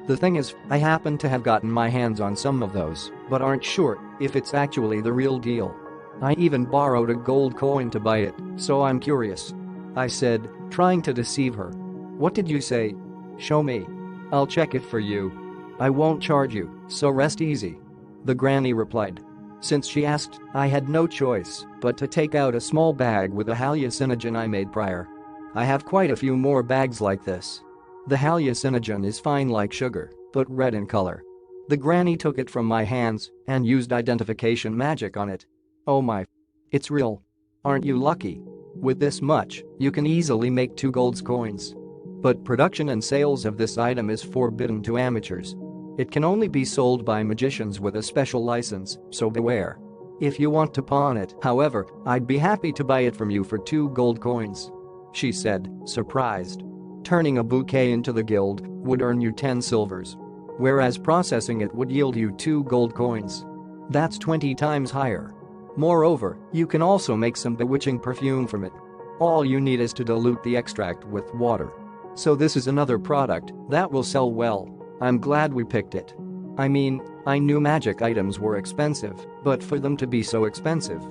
The thing is, I happen to have gotten my hands on some of those, but aren't sure if it's actually the real deal. I even borrowed a gold coin to buy it, so I'm curious. I said, trying to deceive her. What did you say? Show me. I'll check it for you. I won't charge you, so rest easy. The granny replied. Since she asked, I had no choice but to take out a small bag with a hallucinogen I made prior. I have quite a few more bags like this. The hallucinogen is fine like sugar, but red in color. The granny took it from my hands and used identification magic on it. Oh my. It's real. Aren't you lucky? With this much, you can easily make 2 gold coins. But production and sales of this item is forbidden to amateurs. It can only be sold by magicians with a special license, so beware. If you want to pawn it, however, I'd be happy to buy it from you for 2 gold coins. She said, surprised. Turning a bouquet into the guild would earn you 10 silvers. Whereas processing it would yield you 2 gold coins. That's 20 times higher. Moreover, you can also make some bewitching perfume from it. All you need is to dilute the extract with water. So this is another product that will sell well. I'm glad we picked it. I mean, I knew magic items were expensive, but for them to be so expensive.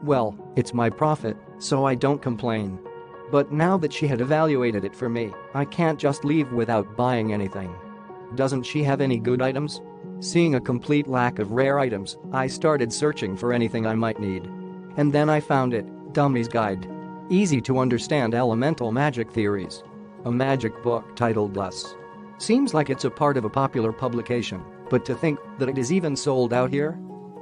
Well, it's my profit, so I don't complain. But now that she had evaluated it for me, I can't just leave without buying anything. Doesn't she have any good items? Seeing a complete lack of rare items, I started searching for anything I might need. And then I found it, Dummy's Guide. Easy to understand elemental magic theories. A magic book titled thus. Seems like it's a part of a popular publication, but to think that it is even sold out here?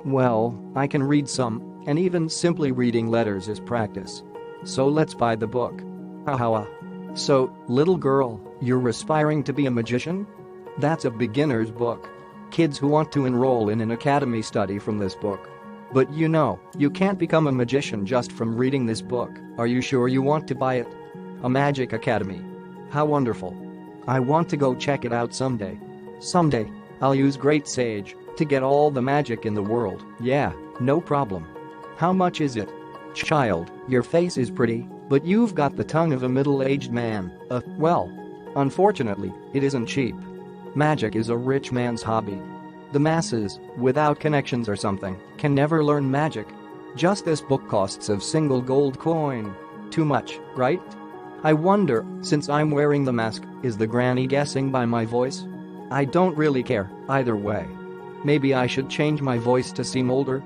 Well, I can read some, and even simply reading letters is practice. So let's buy the book. Haha. So, little girl, you're aspiring to be a magician? That's a beginner's book. Kids who want to enroll in an academy study from this book. But you know, you can't become a magician just from reading this book. Are you sure you want to buy it? A magic academy. How wonderful. I want to go check it out someday. Someday, I'll use Great Sage to get all the magic in the world. Yeah, no problem. How much is it? Child, your face is pretty, but you've got the tongue of a middle-aged man. Well, unfortunately, it isn't cheap. Magic is a rich man's hobby. The masses, without connections or something, can never learn magic. Just this book costs a single gold coin. Too much, right? I wonder, since I'm wearing the mask, is the granny guessing by my voice? I don't really care, either way. Maybe I should change my voice to seem older?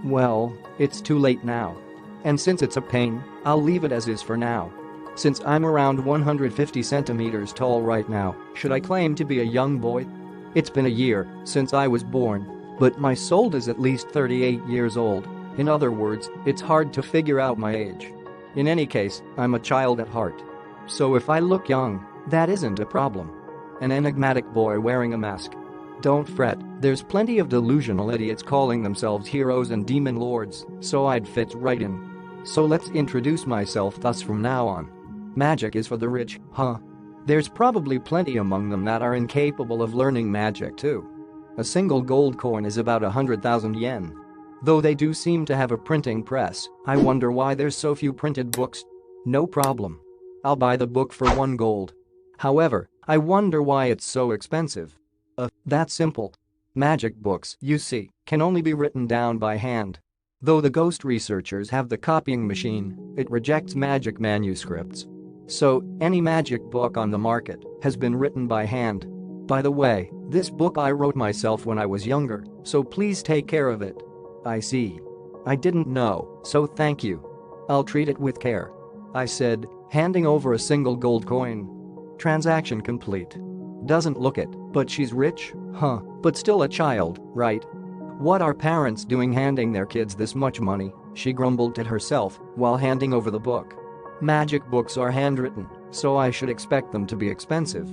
Well, it's too late now. And since it's a pain, I'll leave it as is for now. Since I'm around 150 centimeters tall right now, should I claim to be a young boy? It's been a year since I was born, but my soul is at least 38 years old. In other words, it's hard to figure out my age. In any case, I'm a child at heart. So if I look young, that isn't a problem. An enigmatic boy wearing a mask. Don't fret, there's plenty of delusional idiots calling themselves heroes and demon lords, so I'd fit right in. So let's introduce myself thus from now on. Magic is for the rich, huh? There's probably plenty among them that are incapable of learning magic too. A single gold coin is about 100,000 yen. Though they do seem to have a printing press, I wonder why there's so few printed books. No problem. I'll buy the book for 1 gold. However, I wonder why it's so expensive. That's simple. Magic books, you see, can only be written down by hand. Though the ghost researchers have the copying machine, it rejects magic manuscripts. So, any magic book on the market has been written by hand. By the way, this book I wrote myself when I was younger, so please take care of it. I see. I didn't know, so thank you. I'll treat it with care. I said, handing over a single gold coin. Transaction complete. Doesn't look it, but she's rich, huh, but still a child, right? What are parents doing handing their kids this much money? She grumbled to herself while handing over the book. Magic books are handwritten, so I should expect them to be expensive.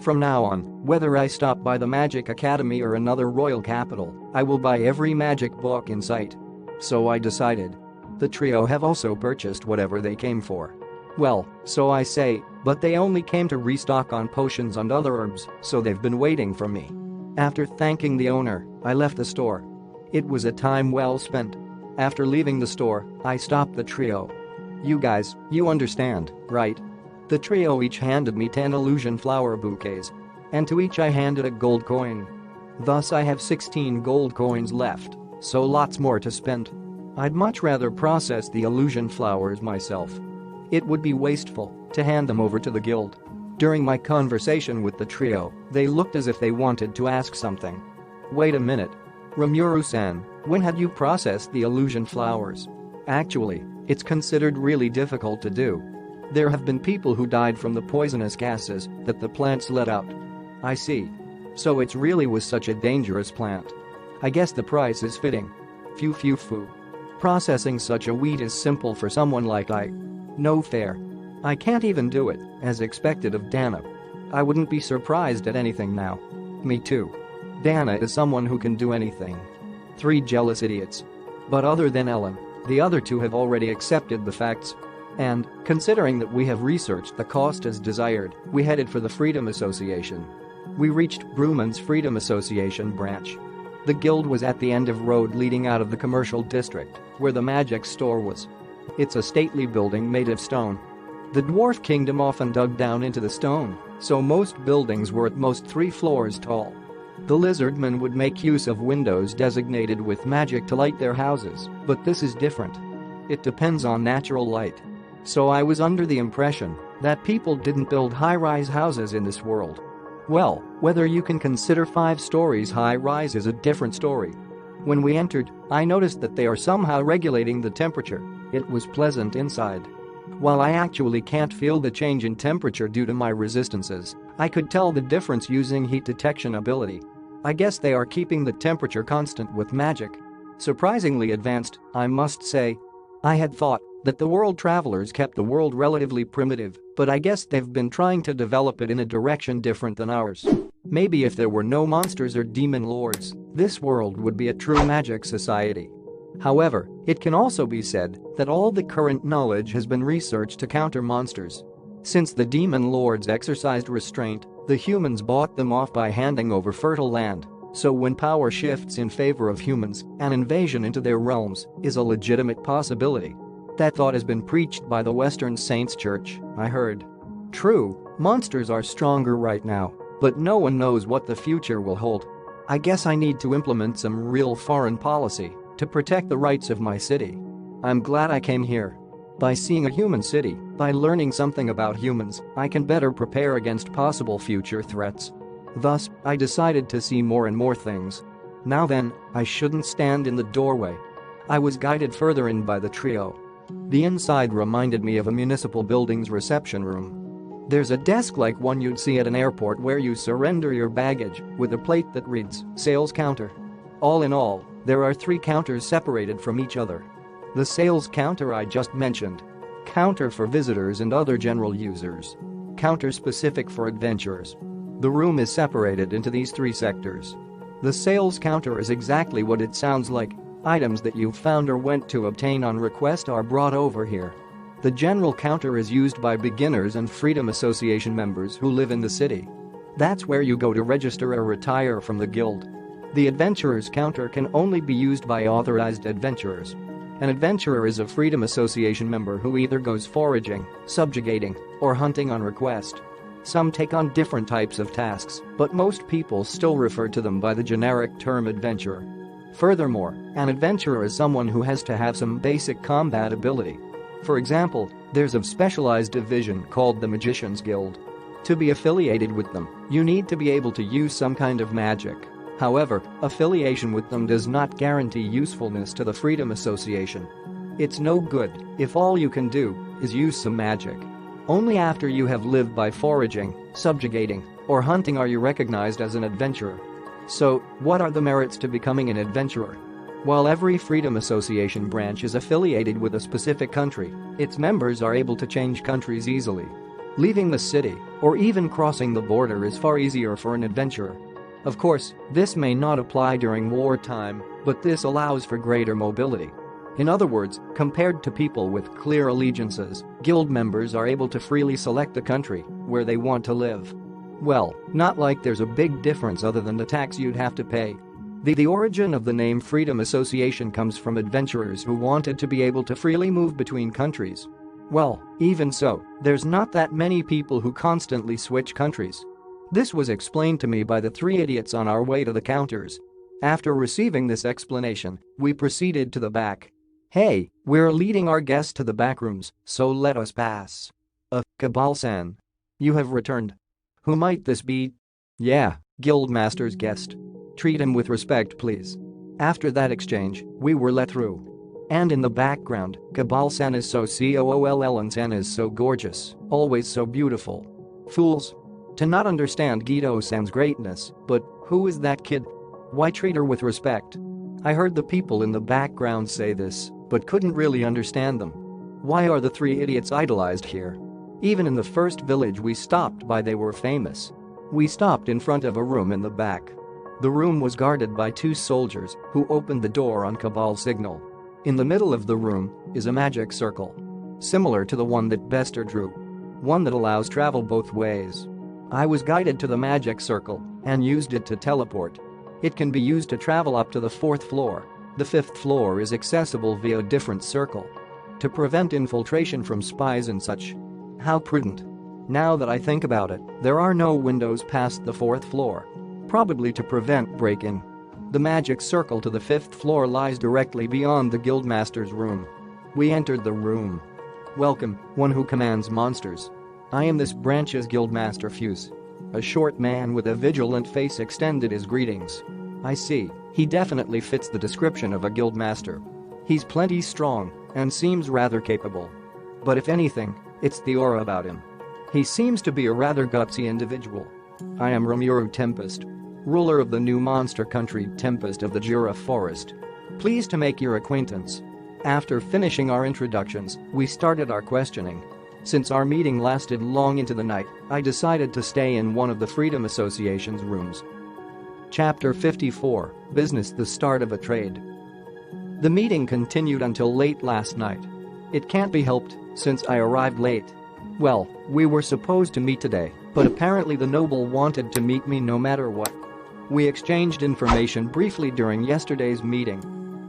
From now on, whether I stop by the Magic Academy or another royal capital, I will buy every magic book in sight. So I decided. The trio have also purchased whatever they came for. Well, so I say, but they only came to restock on potions and other herbs, so they've been waiting for me. After thanking the owner, I left the store. It was a time well spent. After leaving the store, I stopped the trio. You guys, you understand, right? The trio each handed me 10 illusion flower bouquets. And to each I handed a gold coin. Thus I have 16 gold coins left, so lots more to spend. I'd much rather process the illusion flowers myself. It would be wasteful to hand them over to the guild. During my conversation with the trio, they looked as if they wanted to ask something. Wait a minute. Rimuru-san, when had you processed the illusion flowers? Actually, it's considered really difficult to do. There have been people who died from the poisonous gases that the plants let out. I see. So it really was such a dangerous plant. I guess the price is fitting. Phew phew phew. Processing such a wheat is simple for someone like I. No fair. I can't even do it, as expected of Dana. I wouldn't be surprised at anything now. Me too. Dana is someone who can do anything. 3 jealous idiots. But other than Ellen, the other 2 have already accepted the facts. And, considering that we have researched the cost as desired, we headed for the Freedom Association. We reached Brumman's Freedom Association branch. The guild was at the end of road leading out of the commercial district, where the magic store was. It's a stately building made of stone. The dwarf kingdom often dug down into the stone, so most buildings were at most 3 floors tall. The lizardmen would make use of windows designated with magic to light their houses, but this is different. It depends on natural light. So I was under the impression that people didn't build high-rise houses in this world. Well, whether you can consider 5 stories high-rise is a different story. When we entered, I noticed that they are somehow regulating the temperature. It was pleasant inside. While I actually can't feel the change in temperature due to my resistances, I could tell the difference using heat detection ability. I guess they are keeping the temperature constant with magic. Surprisingly advanced, I must say. I had thought that the world travelers kept the world relatively primitive, but I guess they've been trying to develop it in a direction different than ours. Maybe if there were no monsters or demon lords, this world would be a true magic society. However, it can also be said that all the current knowledge has been researched to counter monsters. Since the demon lords exercised restraint, the humans bought them off by handing over fertile land. So when power shifts in favor of humans, an invasion into their realms is a legitimate possibility. That thought has been preached by the Western Saints Church, I heard. True, monsters are stronger right now, but no one knows what the future will hold. I guess I need to implement some real foreign policy to protect the rights of my city. I'm glad I came here. By seeing a human city, by learning something about humans, I can better prepare against possible future threats. Thus, I decided to see more and more things. Now then, I shouldn't stand in the doorway. I was guided further in by the trio. The inside reminded me of a municipal building's reception room. There's a desk like one you'd see at an airport where you surrender your baggage with a plate that reads, "Sales counter." All in all, there are 3 counters separated from each other. The sales counter I just mentioned. Counter for visitors and other general users. Counter specific for adventurers. The room is separated into these 3 sectors. The sales counter is exactly what it sounds like. Items that you've found or went to obtain on request are brought over here. The general counter is used by beginners and Freedom Association members who live in the city. That's where you go to register or retire from the guild. The adventurer's counter can only be used by authorized adventurers. An adventurer is a Freedom Association member who either goes foraging, subjugating, or hunting on request. Some take on different types of tasks, but most people still refer to them by the generic term adventurer. Furthermore, an adventurer is someone who has to have some basic combat ability. For example, there's a specialized division called the Magician's Guild. To be affiliated with them, you need to be able to use some kind of magic. However, affiliation with them does not guarantee usefulness to the Freedom Association. It's no good if all you can do is use some magic. Only after you have lived by foraging, subjugating, or hunting are you recognized as an adventurer. So, what are the merits to becoming an adventurer? While every Freedom Association branch is affiliated with a specific country, its members are able to change countries easily. Leaving the city, or even crossing the border, is far easier for an adventurer. Of course, this may not apply during wartime, but this allows for greater mobility. In other words, compared to people with clear allegiances, guild members are able to freely select the country where they want to live. Well, not like there's a big difference other than the tax you'd have to pay. The origin of the name Freedom Association comes from adventurers who wanted to be able to freely move between countries. Well, even so, there's not that many people who constantly switch countries. This was explained to me by the 3 idiots on our way to the counters. After receiving this explanation, we proceeded to the back. Hey, we're leading our guests to the back rooms, so let us pass. Cabal-san. You have returned. Who might this be? Yeah, Guildmaster's guest. Treat him with respect, please. After that exchange, we were let through. And in the background, Cabal-san is so cool and San is so gorgeous, always so beautiful. Fools. To not understand Guido-san's greatness, but who is that kid? Why treat her with respect? I heard the people in the background say this, but couldn't really understand them. Why are the three idiots idolized here? Even in the first village we stopped by they were famous. We stopped in front of a room in the back. The room was guarded by two soldiers who opened the door on Cabal signal. In the middle of the room is a magic circle. Similar to the one that Bester drew. One that allows travel both ways. I was guided to the magic circle and used it to teleport. It can be used to travel up to the 4th floor. The 5th floor is accessible via a different circle. To prevent infiltration from spies and such. How prudent. Now that I think about it, there are no windows past the 4th floor. Probably to prevent break-in. The magic circle to the 5th floor lies directly beyond the guildmaster's room. We entered the room. Welcome, one who commands monsters. I am this branch's guildmaster Fuse. A short man with a vigilant face extended his greetings. I see, he definitely fits the description of a guildmaster. He's plenty strong and seems rather capable. But if anything, it's the aura about him. He seems to be a rather gutsy individual. I am Rimuru Tempest, ruler of the new monster country Tempest of the Jura Forest. Pleased to make your acquaintance. After finishing our introductions, we started our questioning. Since our meeting lasted long into the night, I decided to stay in one of the Freedom Association's rooms. Chapter 54, Business: The Start of a Trade. The meeting continued until late last night. It can't be helped, since I arrived late. Well, we were supposed to meet today, but apparently the noble wanted to meet me no matter what. We exchanged information briefly during yesterday's meeting.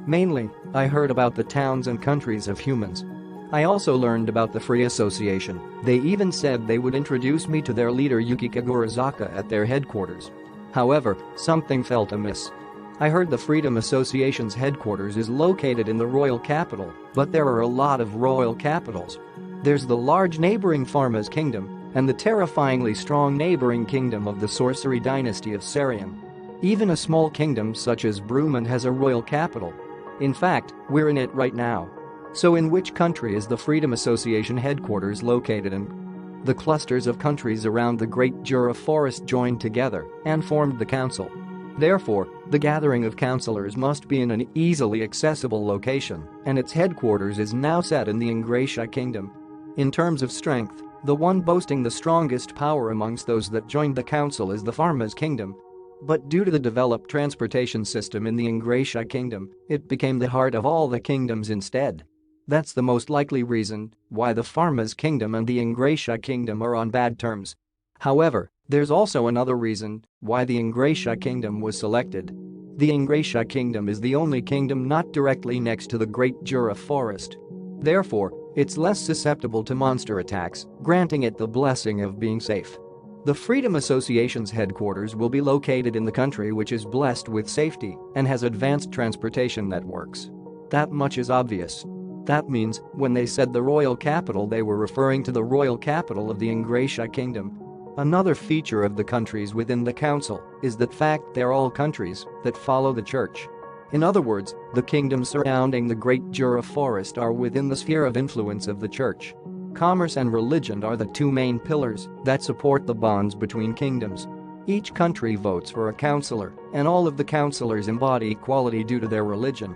Mainly, I heard about the towns and countries of humans. I also learned about the Free Association. They even said they would introduce me to their leader Yuki Kagurazaka at their headquarters. However, something felt amiss. I heard the Freedom Association's headquarters is located in the royal capital, but there are a lot of royal capitals. There's the large neighboring Pharma's kingdom and the terrifyingly strong neighboring kingdom of the sorcery dynasty of Sarian. Even a small kingdom such as Bruman has a royal capital. In fact, we're in it right now. So in which country is the Freedom Association headquarters located in? The clusters of countries around the Great Jura Forest joined together and formed the council. Therefore, the gathering of councillors must be in an easily accessible location, and its headquarters is now set in the Ingratia Kingdom. In terms of strength, the one boasting the strongest power amongst those that joined the council is the Pharma's Kingdom. But due to the developed transportation system in the Ingratia Kingdom, it became the heart of all the kingdoms instead. That's the most likely reason why the Pharma's Kingdom and the Ingratia Kingdom are on bad terms. However, there's also another reason why the Ingratia Kingdom was selected. The Ingratia Kingdom is the only kingdom not directly next to the Great Jura Forest. Therefore, it's less susceptible to monster attacks, granting it the blessing of being safe. The Freedom Association's headquarters will be located in the country which is blessed with safety and has advanced transportation networks. That much is obvious. That means, when they said the royal capital, they were referring to the royal capital of the Ingratia Kingdom. Another feature of the countries within the council is the fact they're all countries that follow the church. In other words, the kingdoms surrounding the Great Jura Forest are within the sphere of influence of the church. Commerce and religion are the two main pillars that support the bonds between kingdoms. Each country votes for a councillor, and all of the councillors embody equality due to their religion.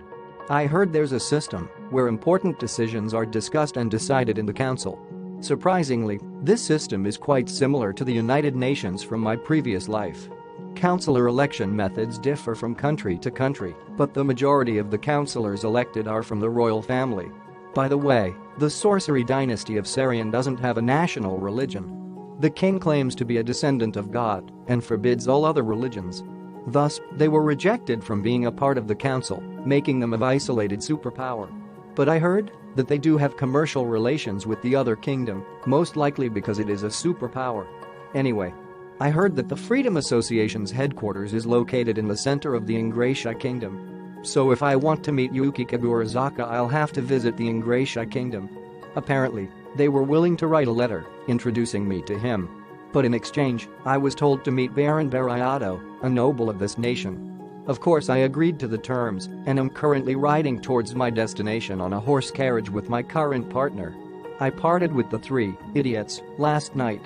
I heard there's a system where important decisions are discussed and decided in the council. Surprisingly, this system is quite similar to the United Nations from my previous life. Councillor election methods differ from country to country, but the majority of the councillors elected are from the royal family. By the way, the sorcery dynasty of Sarian doesn't have a national religion. The king claims to be a descendant of God and forbids all other religions. Thus, they were rejected from being a part of the council, making them an isolated superpower. But I heard that they do have commercial relations with the other kingdom, most likely because it is a superpower. Anyway, I heard that the Freedom Association's headquarters is located in the center of the Ingratia Kingdom. So if I want to meet Yuki Kagurazaka, I'll have to visit the Ingratia Kingdom. Apparently, they were willing to write a letter introducing me to him. But in exchange, I was told to meet Baron Barayato, a noble of this nation. Of course I agreed to the terms and am currently riding towards my destination on a horse carriage with my current partner. I parted with the three idiots last night.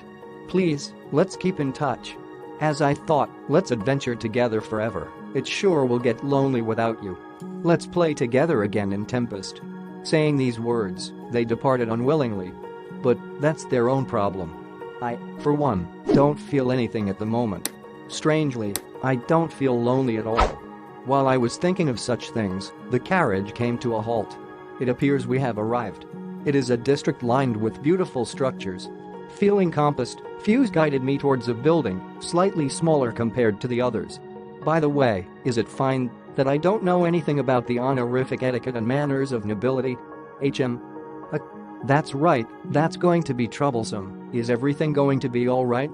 Please, let's keep in touch. As I thought, let's adventure together forever. It sure will get lonely without you. Let's play together again in Tempest. Saying these words, they departed unwillingly. But that's their own problem. I, for one, don't feel anything at the moment. Strangely, I don't feel lonely at all. While I was thinking of such things, the carriage came to a halt. It appears we have arrived. It is a district lined with beautiful structures. Feeling compassed, Fuse guided me towards a building, slightly smaller compared to the others. By the way, is it fine that I don't know anything about the honorific etiquette and manners of nobility? That's right, that's going to be troublesome. Is everything going to be alright?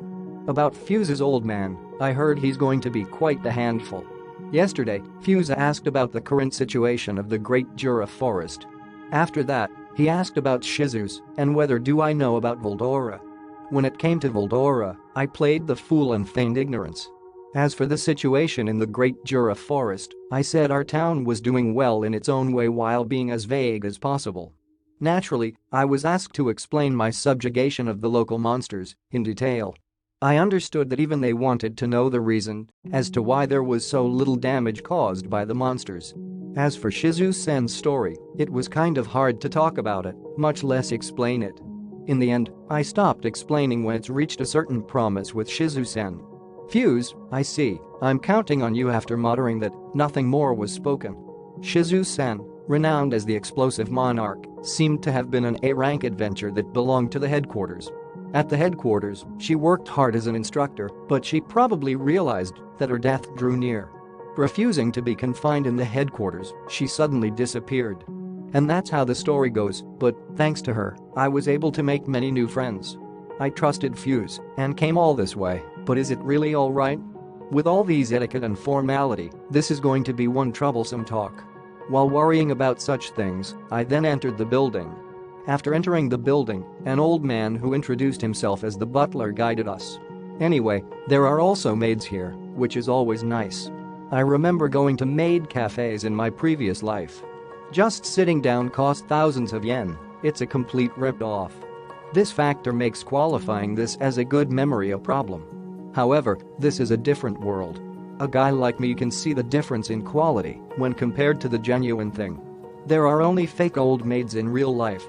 About Fuse's old man, I heard he's going to be quite the handful. Yesterday, Fuse asked about the current situation of the Great Jura Forest. After that, he asked about Shizu's and whether do I know about Voldora. When it came to Voldora, I played the fool and feigned ignorance. As for the situation in the Great Jura Forest, I said our town was doing well in its own way while being as vague as possible. Naturally, I was asked to explain my subjugation of the local monsters in detail. I understood that even they wanted to know the reason as to why there was so little damage caused by the monsters. As for Shizu-sen's story, it was kind of hard to talk about it, much less explain it. In the end, I stopped explaining when it's reached a certain promise with Shizu-sen. Fuse, I see, I'm counting on you after muttering that nothing more was spoken. Shizu-sen, renowned as the explosive monarch, seemed to have been an A-rank adventurer that belonged to the headquarters. At the headquarters, she worked hard as an instructor, but she probably realized that her death drew near. Refusing to be confined in the headquarters, she suddenly disappeared. And that's how the story goes, but thanks to her, I was able to make many new friends. I trusted Fuse and came all this way, but is it really alright? With all these etiquette and formality, this is going to be one troublesome talk. While worrying about such things, I then entered the building. After entering the building, an old man who introduced himself as the butler guided us. Anyway, there are also maids here, which is always nice. I remember going to maid cafes in my previous life. Just sitting down cost thousands of yen, it's a complete rip-off. This factor makes qualifying this as a good memory a problem. However, this is a different world. A guy like me can see the difference in quality when compared to the genuine thing. There are only fake old maids in real life.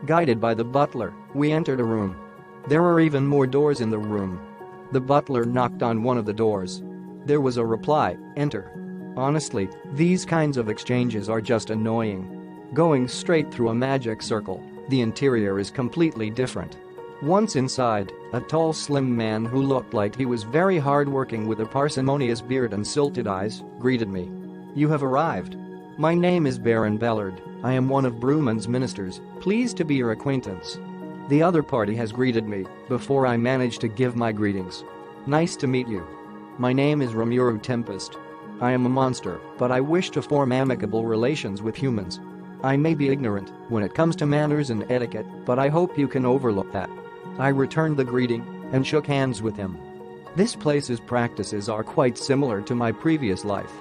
Guided by the butler, we entered a room. There are even more doors in the room. The butler knocked on one of the doors. There was a reply, enter. Honestly, these kinds of exchanges are just annoying. Going straight through a magic circle, the interior is completely different. Once inside, a tall slim man who looked like he was very hard-working with a parsimonious beard and silted eyes, greeted me. You have arrived. My name is Baron Bellard, I am one of Bruman's ministers, pleased to be your acquaintance. The other party has greeted me before I managed to give my greetings. Nice to meet you. My name is Rimuru Tempest. I am a monster, but I wish to form amicable relations with humans. I may be ignorant when it comes to manners and etiquette, but I hope you can overlook that. I returned the greeting and shook hands with him. This place's practices are quite similar to my previous life.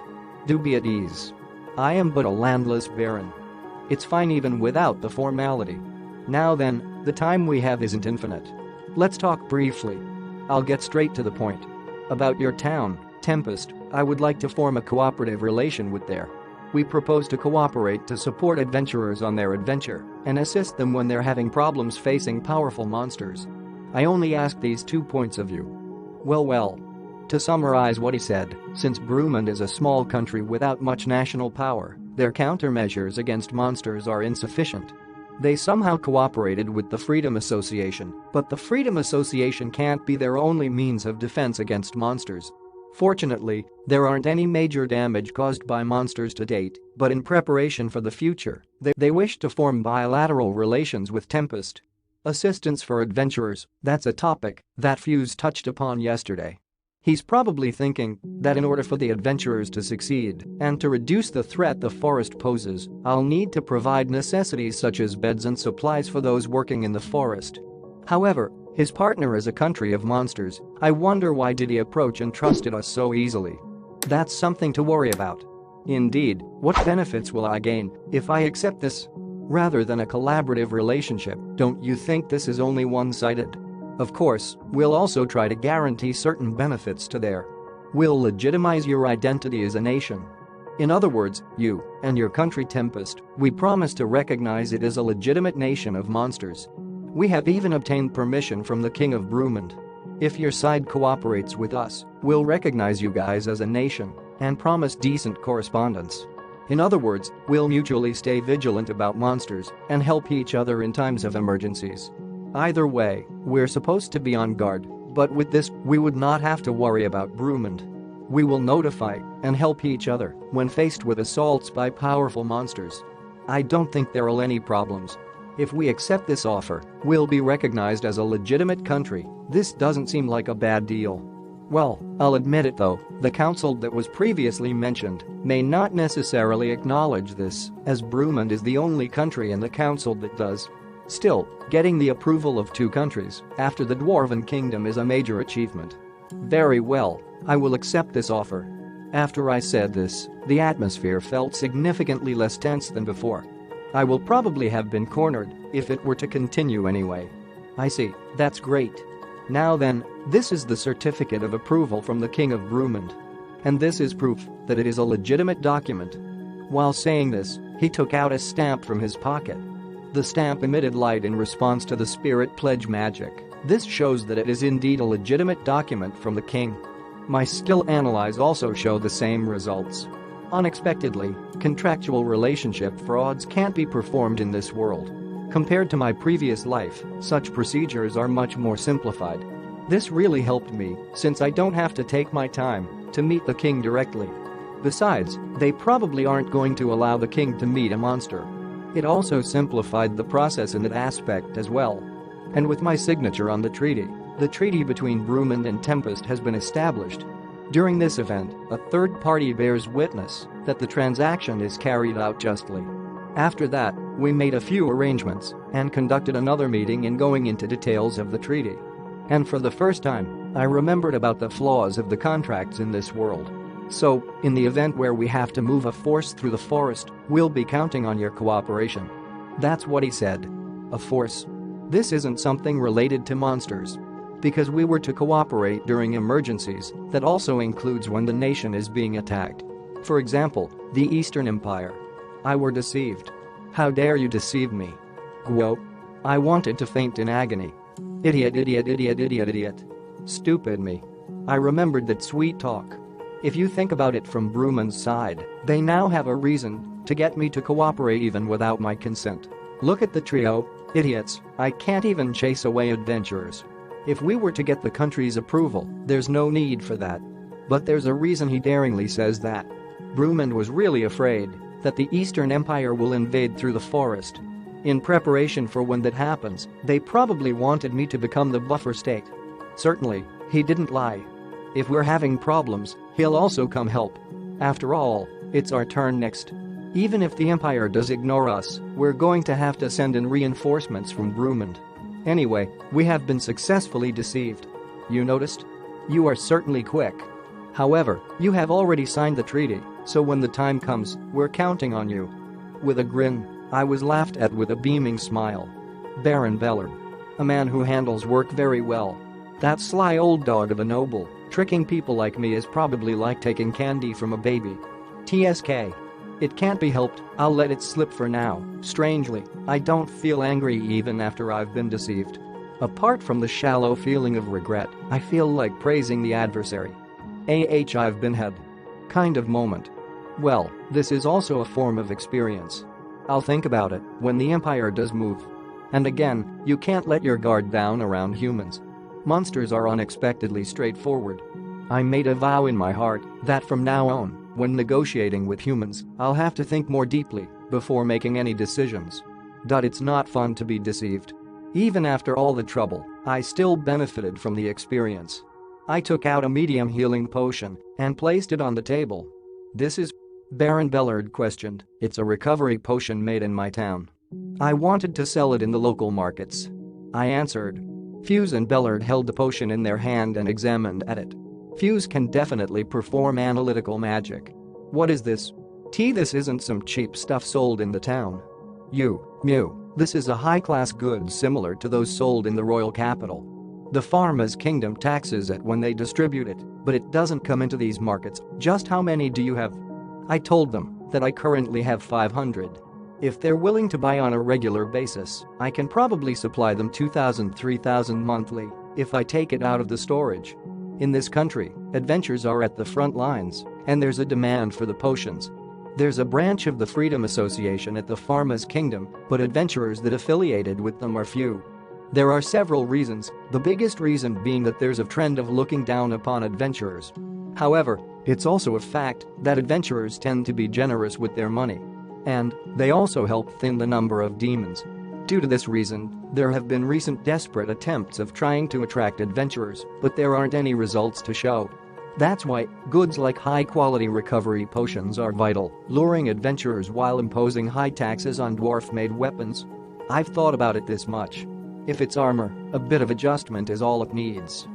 Do be at ease. I am but a landless baron. It's fine even without the formality. Now then, the time we have isn't infinite. Let's talk briefly. I'll get straight to the point. About your town, Tempest, I would like to form a cooperative relation with there. We propose to cooperate to support adventurers on their adventure and assist them when they're having problems facing powerful monsters. I only ask these 2 points of you. Well. To summarize what he said, since Bruman is a small country without much national power, their countermeasures against monsters are insufficient. They somehow cooperated with the Freedom Association, but the Freedom Association can't be their only means of defense against monsters. Fortunately, there aren't any major damage caused by monsters to date, but in preparation for the future, they wish to form bilateral relations with Tempest. Assistance for adventurers, that's a topic that Fuse touched upon yesterday. He's probably thinking that in order for the adventurers to succeed and to reduce the threat the forest poses, I'll need to provide necessities such as beds and supplies for those working in the forest. However, his partner is a country of monsters. I wonder why did he approach and trusted us so easily. That's something to worry about. Indeed, what benefits will I gain if I accept this? Rather than a collaborative relationship, don't you think this is only one-sided? Of course, we'll also try to guarantee certain benefits to there. We'll legitimize your identity as a nation. In other words, you and your country Tempest, we promise to recognize it as a legitimate nation of monsters. We have even obtained permission from the King of Brumand. If your side cooperates with us, we'll recognize you guys as a nation and promise decent correspondence. In other words, we'll mutually stay vigilant about monsters and help each other in times of emergencies. Either way, we're supposed to be on guard, but with this, we would not have to worry about Brumand. We will notify and help each other when faced with assaults by powerful monsters. I don't think there'll any problems. If we accept this offer, we'll be recognized as a legitimate country. This doesn't seem like a bad deal. Well, I'll admit it though, the council that was previously mentioned may not necessarily acknowledge this, as Brumand is the only country in the council that does. Still, getting the approval of 2 countries after the Dwarven Kingdom is a major achievement. Very well, I will accept this offer. After I said this, the atmosphere felt significantly less tense than before. I will probably have been cornered if it were to continue anyway. I see, that's great. Now then, this is the certificate of approval from the King of Brumand. And this is proof that it is a legitimate document. While saying this, he took out a stamp from his pocket. The stamp emitted light in response to the spirit pledge magic. This shows that it is indeed a legitimate document from the king. My skill analyze also show the same results. Unexpectedly, contractual relationship frauds can't be performed in this world. Compared to my previous life, such procedures are much more simplified. This really helped me since I don't have to take my time to meet the king directly. Besides, they probably aren't going to allow the king to meet a monster. It also simplified the process in that aspect as well. And with my signature on the treaty between Brumand and Tempest has been established. During this event, a third party bears witness that the transaction is carried out justly. After that, we made a few arrangements and conducted another meeting in going into details of the treaty. And for the first time, I remembered about the flaws of the contracts in this world. So, in the event where we have to move a force through the forest, we'll be counting on your cooperation. That's what he said. A force. This isn't something related to monsters. Because we were to cooperate during emergencies, that also includes when the nation is being attacked. For example, the Eastern Empire. I were deceived. How dare you deceive me? Guo. I wanted to faint in agony. Idiot, idiot, idiot, idiot, idiot. Stupid me. I remembered that sweet talk. If you think about it from Brumand's side, they now have a reason to get me to cooperate even without my consent. Look at the trio, idiots, I can't even chase away adventurers. If we were to get the country's approval, there's no need for that. But there's a reason he daringly says that. Brumand was really afraid that the Eastern Empire will invade through the forest. In preparation for when that happens, they probably wanted me to become the buffer state. Certainly, he didn't lie. If we're having problems, he'll also come help. After all, it's our turn next. Even if the Empire does ignore us, we're going to have to send in reinforcements from Brumand. Anyway, we have been successfully deceived. You noticed? You are certainly quick. However, you have already signed the treaty, so when the time comes, we're counting on you. With a grin, I was laughed at with a beaming smile. Baron Bellard. A man who handles work very well. That sly old dog of a noble, tricking people like me is probably like taking candy from a baby. TSK. It can't be helped, I'll let it slip for now. Strangely, I don't feel angry even after I've been deceived. Apart from the shallow feeling of regret, I feel like praising the adversary. I've been had. Kind of moment. Well, this is also a form of experience. I'll think about it when the Empire does move. And again, you can't let your guard down around humans. Monsters are unexpectedly straightforward. I made a vow in my heart that from now on, when negotiating with humans, I'll have to think more deeply before making any decisions. It's not fun to be deceived. Even after all the trouble, I still benefited from the experience. I took out a medium healing potion and placed it on the table. This is? Baron Bellard questioned. It's a recovery potion made in my town. I wanted to sell it in the local markets. I answered. Fuse and Bellard held the potion in their hand and examined at it. Fuse can definitely perform analytical magic. What is this? This isn't some cheap stuff sold in the town. This is a high-class good similar to those sold in the royal capital. The Pharma's kingdom taxes it when they distribute it, but it doesn't come into these markets. Just how many do you have? I told them that I currently have 500. If they're willing to buy on a regular basis, I can probably supply them 2,000-3,000 monthly if I take it out of the storage. In this country, adventurers are at the front lines, and there's a demand for the potions. There's a branch of the Freedom Association at the Pharma's kingdom, but adventurers that affiliated with them are few. There are several reasons, the biggest reason being that there's a trend of looking down upon adventurers. However, it's also a fact that adventurers tend to be generous with their money. And they also help thin the number of demons. Due to this reason, there have been recent desperate attempts of trying to attract adventurers, but there aren't any results to show. That's why goods like high-quality recovery potions are vital, luring adventurers while imposing high taxes on dwarf-made weapons. I've thought about it this much. If it's armor, a bit of adjustment is all it needs.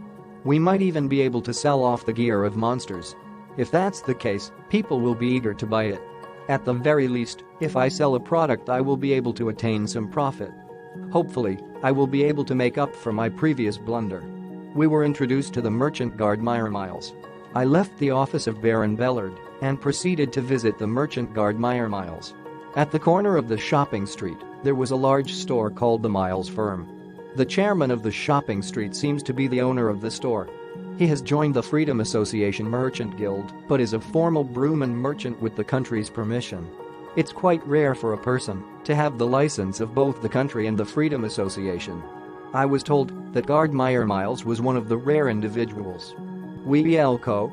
We might even be able to sell off the gear of monsters. If that's the case, people will be eager to buy it. At the very least, if I sell a product I will be able to attain some profit. Hopefully, I will be able to make up for my previous blunder. We were introduced to the merchant guard Miles. I left the office of Baron Bellard and proceeded to visit the merchant guard Miles. At the corner of the shopping street, there was a large store called the Miles Firm. The chairman of the shopping street seems to be the owner of the store. He has joined the Freedom Association Merchant Guild but is a formal Brewman merchant with the country's permission. It's quite rare for a person to have the license of both the country and the Freedom Association. I was told that Guard Miles was one of the rare individuals. Elko.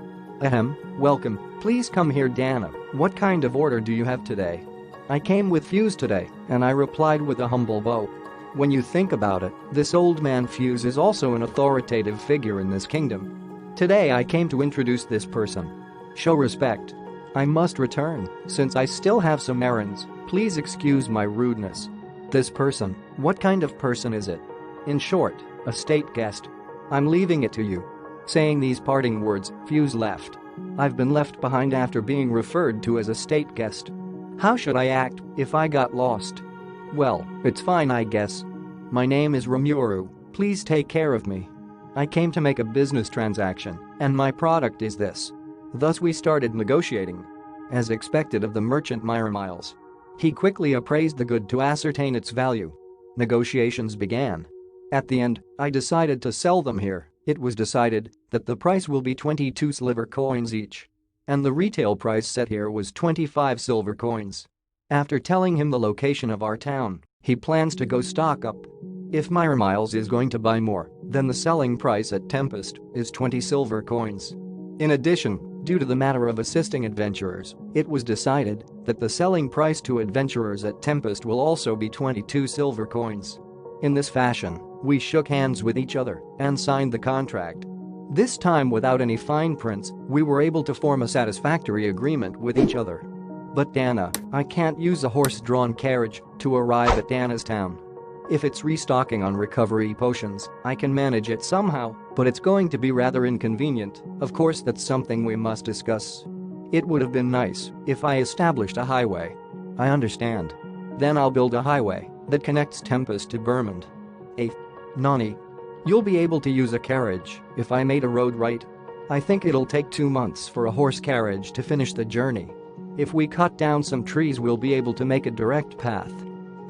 Welcome, please come here Dana, what kind of order do you have today? I came with Fuse today, and I replied with a humble bow. When you think about it, this old man Fuse is also an authoritative figure in this kingdom. Today I came to introduce this person. Show respect. I must return, since I still have some errands, please excuse my rudeness. This person, what kind of person is it? In short, a state guest. I'm leaving it to you. Saying these parting words, Fuse left. I've been left behind after being referred to as a state guest. How should I act if I got lost? Well, it's fine I guess. My name is Rimuru, please take care of me. I came to make a business transaction, and my product is this. Thus we started negotiating. As expected of the merchant Miles. He quickly appraised the good to ascertain its value. Negotiations began. At the end, I decided to sell them here. It was decided that the price will be 22 silver coins each. And the retail price set here was 25 silver coins. After telling him the location of our town, he plans to go stock up. If Miles is going to buy more, then the selling price at Tempest is 20 silver coins. In addition, due to the matter of assisting adventurers, it was decided that the selling price to adventurers at Tempest will also be 22 silver coins. In this fashion, we shook hands with each other and signed the contract. This time without any fine prints, we were able to form a satisfactory agreement with each other. But Dana, I can't use a horse-drawn carriage to arrive at Dana's town. If it's restocking on recovery potions, I can manage it somehow, but it's going to be rather inconvenient. Of course that's something we must discuss. It would have been nice if I established a highway. I understand. Then I'll build a highway that connects Tempest to Vermont. Nani. You'll be able to use a carriage if I made a road right. I think it'll take 2 months for a horse carriage to finish the journey. If we cut down some trees we'll be able to make a direct path.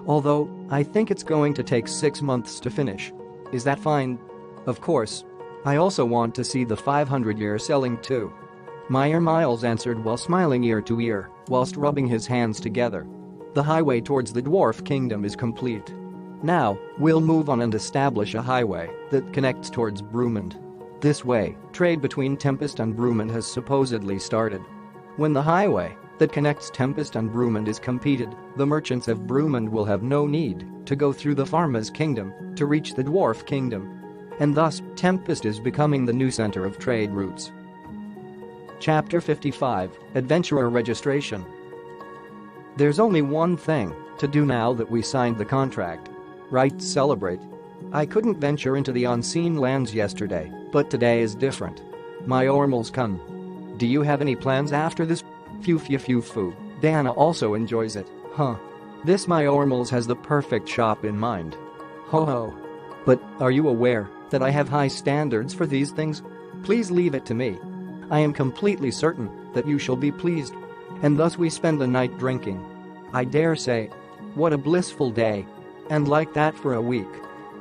Although, I think it's going to take 6 months to finish. Is that fine? Of course. I also want to see the 500-year selling too. Miles answered while smiling ear to ear, whilst rubbing his hands together. The highway towards the dwarf kingdom is complete. Now, we'll move on and establish a highway that connects towards Brumond. This way, trade between Tempest and Brumond has supposedly started. When the highway that connects Tempest and Brumond is completed, the merchants of Brumond will have no need to go through the Pharma's kingdom to reach the dwarf kingdom. And thus, Tempest is becoming the new center of trade routes. Chapter 55, Adventurer Registration. There's only one thing to do now that we signed the contract. Right, celebrate. I couldn't venture into the unseen lands yesterday, but today is different. My Ormals kun. Do you have any plans after this? Phew phew phew phew. Dana also enjoys it, huh? This my Ormals has the perfect shop in mind. Ho ho. But are you aware that I have high standards for these things? Please leave it to me. I am completely certain that you shall be pleased. And thus we spend the night drinking. I dare say. What a blissful day. And like that for a week.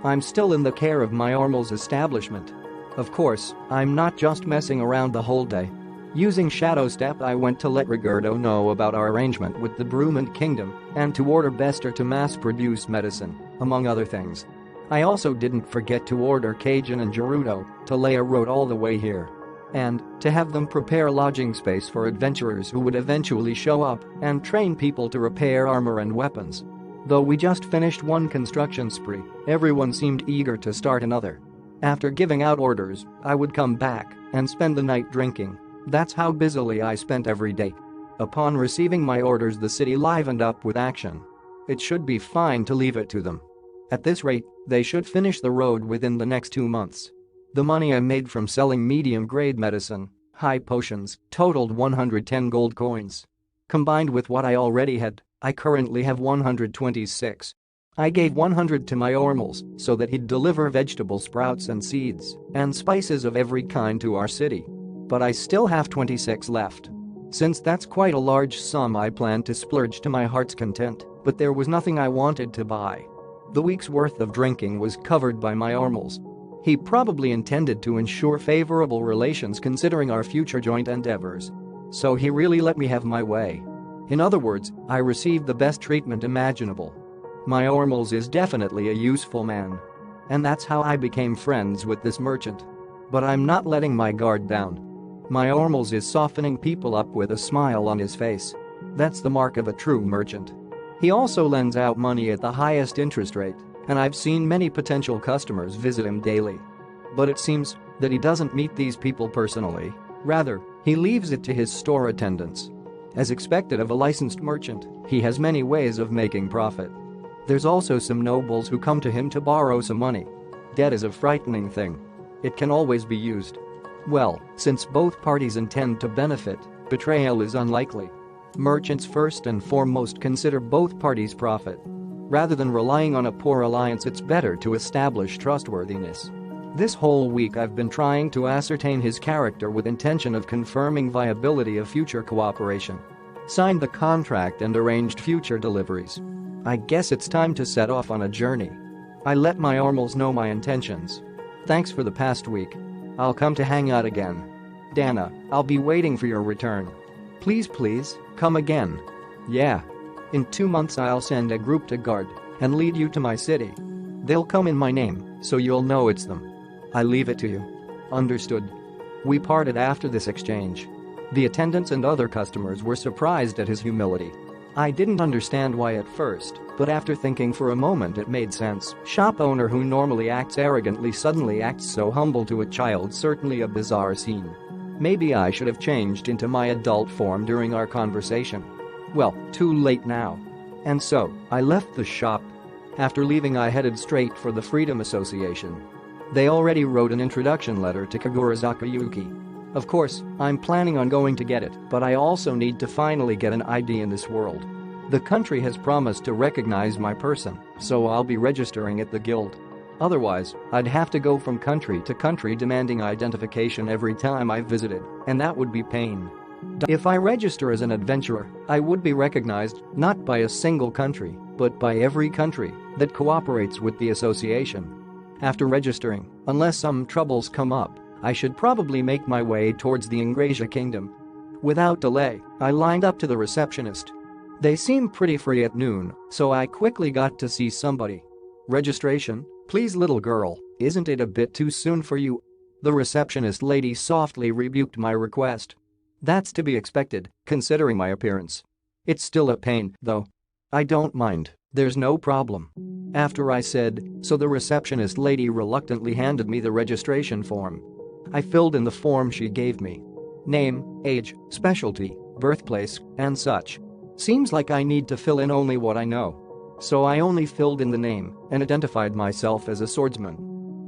I'm still in the care of my Ormals establishment. Of course, I'm not just messing around the whole day. Using Shadow Step, I went to let Rigardo know about our arrangement with the Brumand Kingdom and to order Bester to mass-produce medicine, among other things. I also didn't forget to order Kajin and Gerudo to lay a road all the way here. And to have them prepare lodging space for adventurers who would eventually show up and train people to repair armor and weapons. Though we just finished one construction spree, everyone seemed eager to start another. After giving out orders, I would come back and spend the night drinking. That's how busily I spent every day. Upon receiving my orders, the city livened up with action. It should be fine to leave it to them. At this rate, they should finish the road within the next 2 months. The money I made from selling medium-grade medicine, high potions, totaled 110 gold coins. Combined with what I already had, I currently have 126. I gave 100 to my Ormals so that he'd deliver vegetable sprouts and seeds and spices of every kind to our city. But I still have 26 left. Since that's quite a large sum, I planned to splurge to my heart's content, but there was nothing I wanted to buy. The week's worth of drinking was covered by my Ormals. He probably intended to ensure favorable relations considering our future joint endeavors. So he really let me have my way. In other words, I received the best treatment imaginable. My Ormals is definitely a useful man. And that's how I became friends with this merchant. But I'm not letting my guard down. My Ormals is softening people up with a smile on his face. That's the mark of a true merchant. He also lends out money at the highest interest rate, and I've seen many potential customers visit him daily. But it seems that he doesn't meet these people personally. Rather, he leaves it to his store attendants. As expected of a licensed merchant, he has many ways of making profit. There's also some nobles who come to him to borrow some money. Debt is a frightening thing. It can always be used. Well, since both parties intend to benefit, betrayal is unlikely. Merchants first and foremost consider both parties' profit. Rather than relying on a poor alliance, it's better to establish trustworthiness. This whole week I've been trying to ascertain his character with intention of confirming viability of future cooperation. Signed the contract and arranged future deliveries. I guess it's time to set off on a journey. I let my Ormals know my intentions. Thanks for the past week. I'll come to hang out again. Dana, I'll be waiting for your return. Please, come again. Yeah. In 2 months I'll send a group to guard and lead you to my city. They'll come in my name, so you'll know it's them. I leave it to you. Understood. We parted after this exchange. The attendants and other customers were surprised at his humility. I didn't understand why at first, but after thinking for a moment it made sense. Shop owner who normally acts arrogantly suddenly acts so humble to a child, certainly a bizarre scene. Maybe I should have changed into my adult form during our conversation. Well, too late now. And so, I left the shop. After leaving I headed straight for the Freedom Association. They already wrote an introduction letter to Kagurazaka Yuki. Of course, I'm planning on going to get it, but I also need to finally get an ID in this world. The country has promised to recognize my person, so I'll be registering at the guild. Otherwise, I'd have to go from country to country demanding identification every time I visited, and that would be pain. If I register as an adventurer, I would be recognized not by a single country, but by every country that cooperates with the association. After registering, unless some troubles come up, I should probably make my way towards the Ingrasia Kingdom. Without delay, I lined up to the receptionist. They seemed pretty free at noon, so I quickly got to see somebody. Registration, please little girl, isn't it a bit too soon for you? The receptionist lady softly rebuked my request. That's to be expected, considering my appearance. It's still a pain, though. I don't mind, there's no problem. After I said so, the receptionist lady reluctantly handed me the registration form. I filled in the form she gave me. Name, age, specialty, birthplace, and such. Seems like I need to fill in only what I know. So I only filled in the name and identified myself as a swordsman.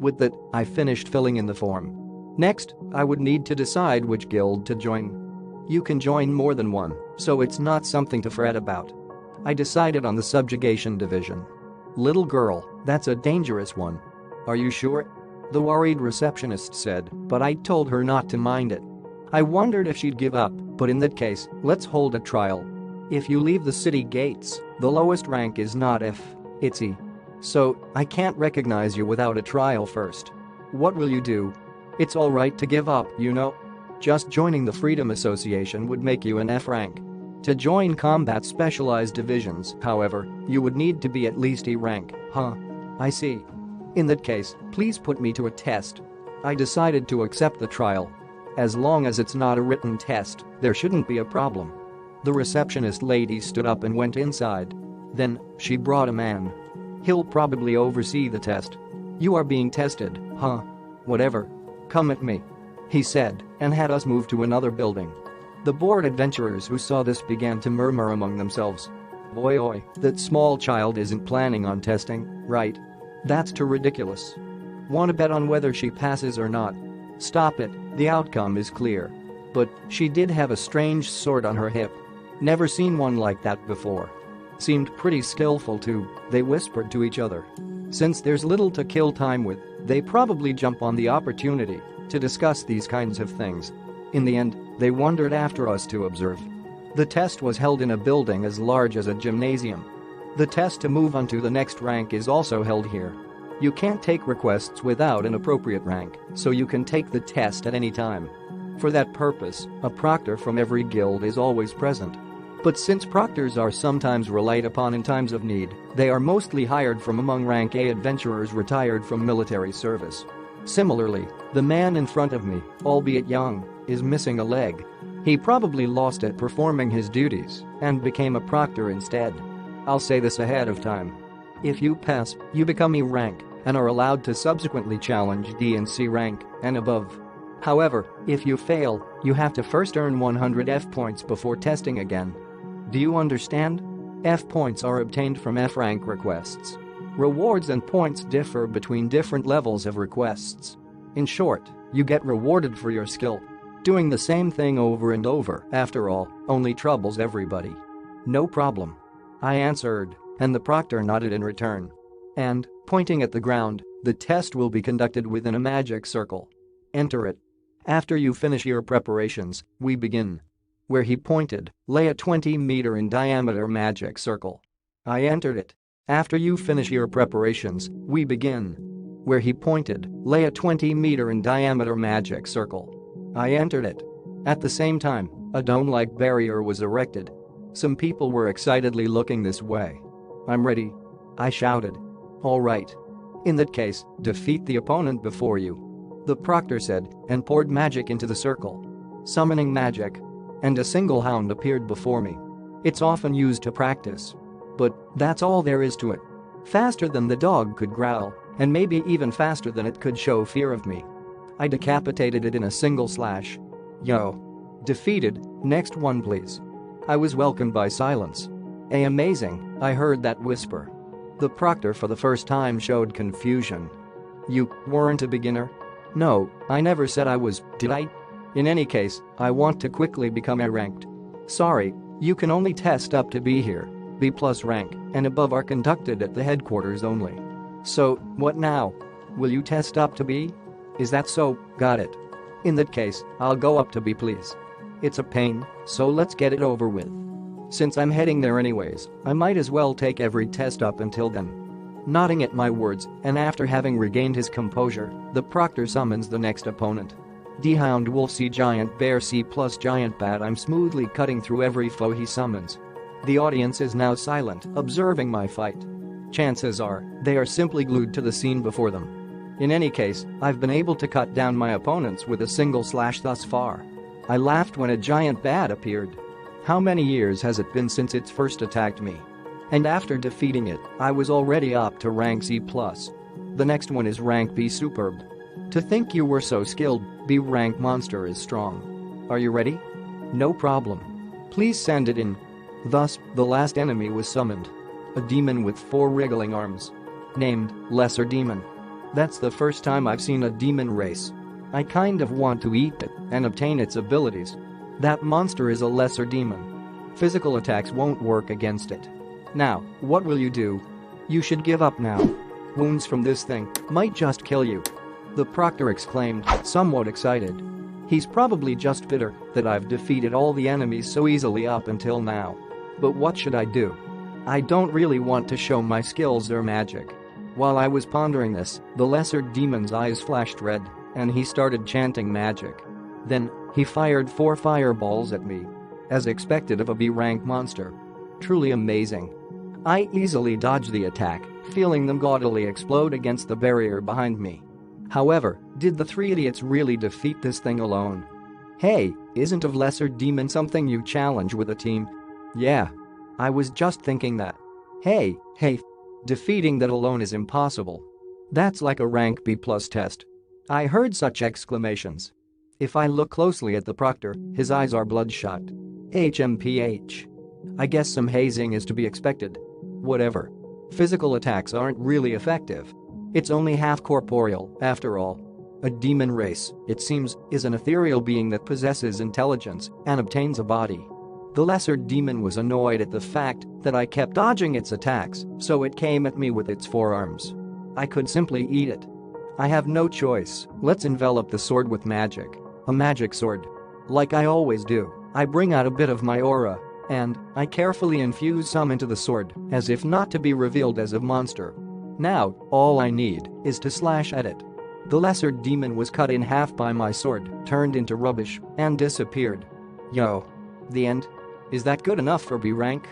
With that, I finished filling in the form. Next, I would need to decide which guild to join. You can join more than one, so it's not something to fret about. I decided on the subjugation division. Little girl, that's a dangerous one. Are you sure? The worried receptionist said, but I told her not to mind it. I wondered if she'd give up, but in that case, let's hold a trial. If you leave the city gates, the lowest rank is not F, it's E. So, I can't recognize you without a trial first. What will you do? It's alright to give up, you know. Just joining the Freedom Association would make you an F rank. To join combat specialized divisions, however, you would need to be at least E rank, huh? I see. In that case, please put me to a test. I decided to accept the trial. As long as it's not a written test, there shouldn't be a problem. The receptionist lady stood up and went inside. Then, she brought a man. He'll probably oversee the test. You are being tested, huh? Whatever. Come at me, he said, and had us move to another building. The bored adventurers who saw this began to murmur among themselves. Oi, that small child isn't planning on testing, right? That's too ridiculous. Want to bet on whether she passes or not? Stop it, the outcome is clear. But she did have a strange sword on her hip. Never seen one like that before. Seemed pretty skillful too, they whispered to each other. Since there's little to kill time with, they probably jump on the opportunity to discuss these kinds of things. In the end, they wandered after us to observe. The test was held in a building as large as a gymnasium. The test to move on to the next rank is also held here. You can't take requests without an appropriate rank, so you can take the test at any time. For that purpose, a proctor from every guild is always present. But since proctors are sometimes relied upon in times of need, they are mostly hired from among rank A adventurers retired from military service. Similarly, the man in front of me, albeit young, is missing a leg. He probably lost it performing his duties and became a proctor instead. I'll say this ahead of time. If you pass, you become E rank and are allowed to subsequently challenge D and C rank and above. However, if you fail, you have to first earn 100 F points before testing again. Do you understand? F points are obtained from F rank requests. Rewards and points differ between different levels of requests. In short, you get rewarded for your skill. Doing the same thing over and over, after all, only troubles everybody. No problem, I answered, and the proctor nodded in return. And, pointing at the ground, the test will be conducted within a magic circle. Enter it. After you finish your preparations, we begin. Where he pointed lay a 20-meter in diameter magic circle. I entered it. After you finish your preparations, we begin. Where he pointed lay a 20-meter in diameter magic circle. I entered it. At the same time, a dome-like barrier was erected. Some people were excitedly looking this way. I'm ready, I shouted. All right. In that case, defeat the opponent before you, the proctor said, and poured magic into the circle. Summoning magic. And a single hound appeared before me. It's often used to practice. But that's all there is to it. Faster than the dog could growl, and maybe even faster than it could show fear of me. I decapitated it in a single slash. Yo. Defeated, next one please. I was welcomed by silence. Amazing, I heard that whisper. The proctor for the first time showed confusion. You weren't a beginner? No, I never said I was, did I? In any case, I want to quickly become A ranked. Sorry, you can only test up to B here. B+ rank and above are conducted at the headquarters only. So, what now? Will you test up to B? Is that so? Got it. In that case, I'll go up to B please. It's a pain, so let's get it over with. Since I'm heading there anyways, I might as well take every test up until then. Nodding at my words, and after having regained his composure, the proctor summons the next opponent. D-Hound Wolf C Giant Bear C+ Giant Bat. I'm smoothly cutting through every foe he summons. The audience is now silent, observing my fight. Chances are, they are simply glued to the scene before them. In any case, I've been able to cut down my opponents with a single slash thus far. I laughed when a giant bat appeared. How many years has it been since it's first attacked me? And after defeating it, I was already up to rank C+. The next one is rank B. Superb. To think you were so skilled, B rank monster is strong. Are you ready? No problem. Please send it in. Thus, the last enemy was summoned. A demon with 4 wriggling arms. Named Lesser Demon. That's the first time I've seen a demon race. I kind of want to eat it and obtain its abilities. That monster is a lesser demon. Physical attacks won't work against it. Now, what will you do? You should give up now. Wounds from this thing might just kill you. The proctor exclaimed, somewhat excited. He's probably just bitter that I've defeated all the enemies so easily up until now. But what should I do? I don't really want to show my skills or magic. While I was pondering this, the lesser demon's eyes flashed red, and he started chanting magic. Then, he fired 4 fireballs at me. As expected of a B-rank monster. Truly amazing. I easily dodged the attack, feeling them gaudily explode against the barrier behind me. However, did the 3 idiots really defeat this thing alone? Hey, isn't a lesser demon something you challenge with a team? Yeah. I was just thinking that. Hey. Defeating that alone is impossible. That's like a rank B+ test. I heard such exclamations. If I look closely at the proctor, his eyes are bloodshot. HMPH. I guess some hazing is to be expected. Whatever. Physical attacks aren't really effective. It's only half corporeal, after all. A demon race, it seems, is an ethereal being that possesses intelligence and obtains a body. The lesser demon was annoyed at the fact that I kept dodging its attacks, so it came at me with its forearms. I could simply eat it. I have no choice. Let's envelop the sword with magic. A magic sword. Like I always do, I bring out a bit of my aura, and I carefully infuse some into the sword, as if not to be revealed as a monster. Now, all I need is to slash at it. The lesser demon was cut in half by my sword, turned into rubbish, and disappeared. Yo. The end? Is that good enough for B rank?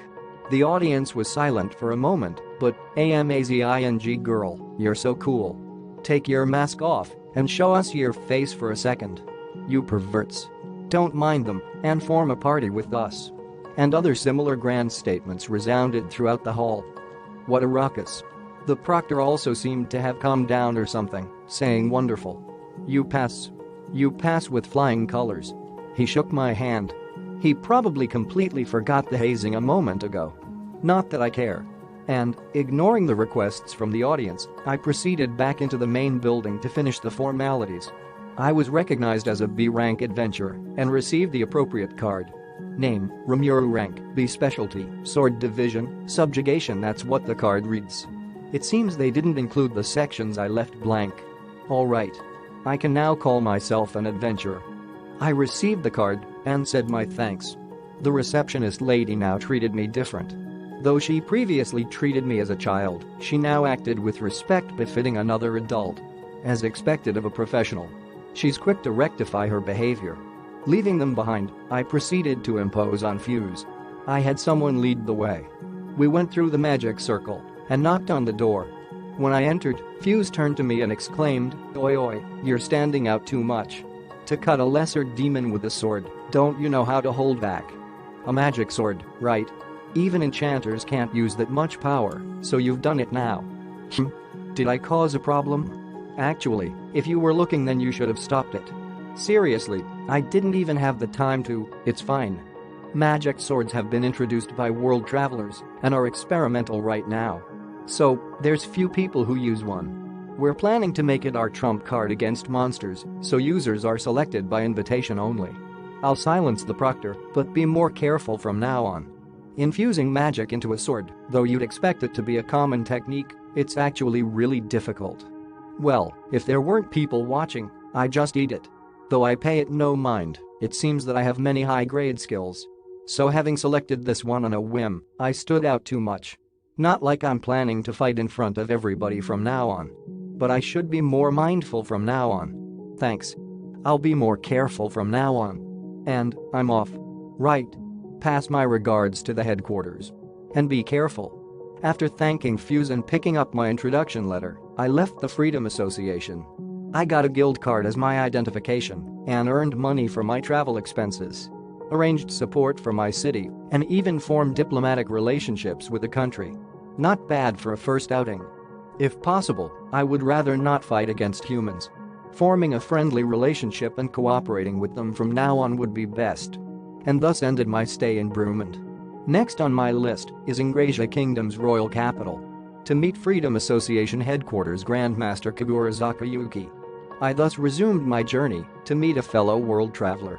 The audience was silent for a moment, but amazing girl, you're so cool. Take your mask off and show us your face for a second. You perverts. Don't mind them and form a party with us. And other similar grand statements resounded throughout the hall. What a ruckus. The proctor also seemed to have calmed down or something, saying wonderful. You pass. You pass with flying colors. He shook my hand. He probably completely forgot the hazing a moment ago. Not that I care. And, ignoring the requests from the audience, I proceeded back into the main building to finish the formalities. I was recognized as a B-rank adventurer and received the appropriate card. Name, Rimuru rank, B specialty, sword division, subjugation, that's what the card reads. It seems they didn't include the sections I left blank. Alright. I can now call myself an adventurer. I received the card and said my thanks. The receptionist lady now treated me different. Though she previously treated me as a child, she now acted with respect befitting another adult. As expected of a professional. She's quick to rectify her behavior. Leaving them behind, I proceeded to impose on Fuse. I had someone lead the way. We went through the magic circle and knocked on the door. When I entered, Fuse turned to me and exclaimed, "Oi oi, you're standing out too much. To cut a lesser demon with a sword, don't you know how to hold back? A magic sword, right? Even enchanters can't use that much power, so you've done it now." Did I cause a problem? Actually, if you were looking then you should have stopped it. Seriously, I didn't even have the time to. It's fine. Magic swords have been introduced by world travelers and are experimental right now. So, there's few people who use one. We're planning to make it our trump card against monsters, so users are selected by invitation only. I'll silence the proctor, but be more careful from now on. Infusing magic into a sword, though you'd expect it to be a common technique, it's actually really difficult. Well, if there weren't people watching, I just eat it. Though I pay it no mind, it seems that I have many high-grade skills. So having selected this one on a whim, I stood out too much. Not like I'm planning to fight in front of everybody from now on. But I should be more mindful from now on. Thanks. I'll be more careful from now on. And, I'm off. Right. Pass my regards to the headquarters. And be careful. After thanking Fuse and picking up my introduction letter, I left the Freedom Association. I got a guild card as my identification and earned money for my travel expenses. Arranged support for my city and even formed diplomatic relationships with the country. Not bad for a first outing. If possible, I would rather not fight against humans. Forming a friendly relationship and cooperating with them from now on would be best. And thus ended my stay in Brumand. Next on my list is Ingrasia Kingdom's royal capital. To meet Freedom Association headquarters Grandmaster Kagura Zakayuki. I thus resumed my journey to meet a fellow world traveler.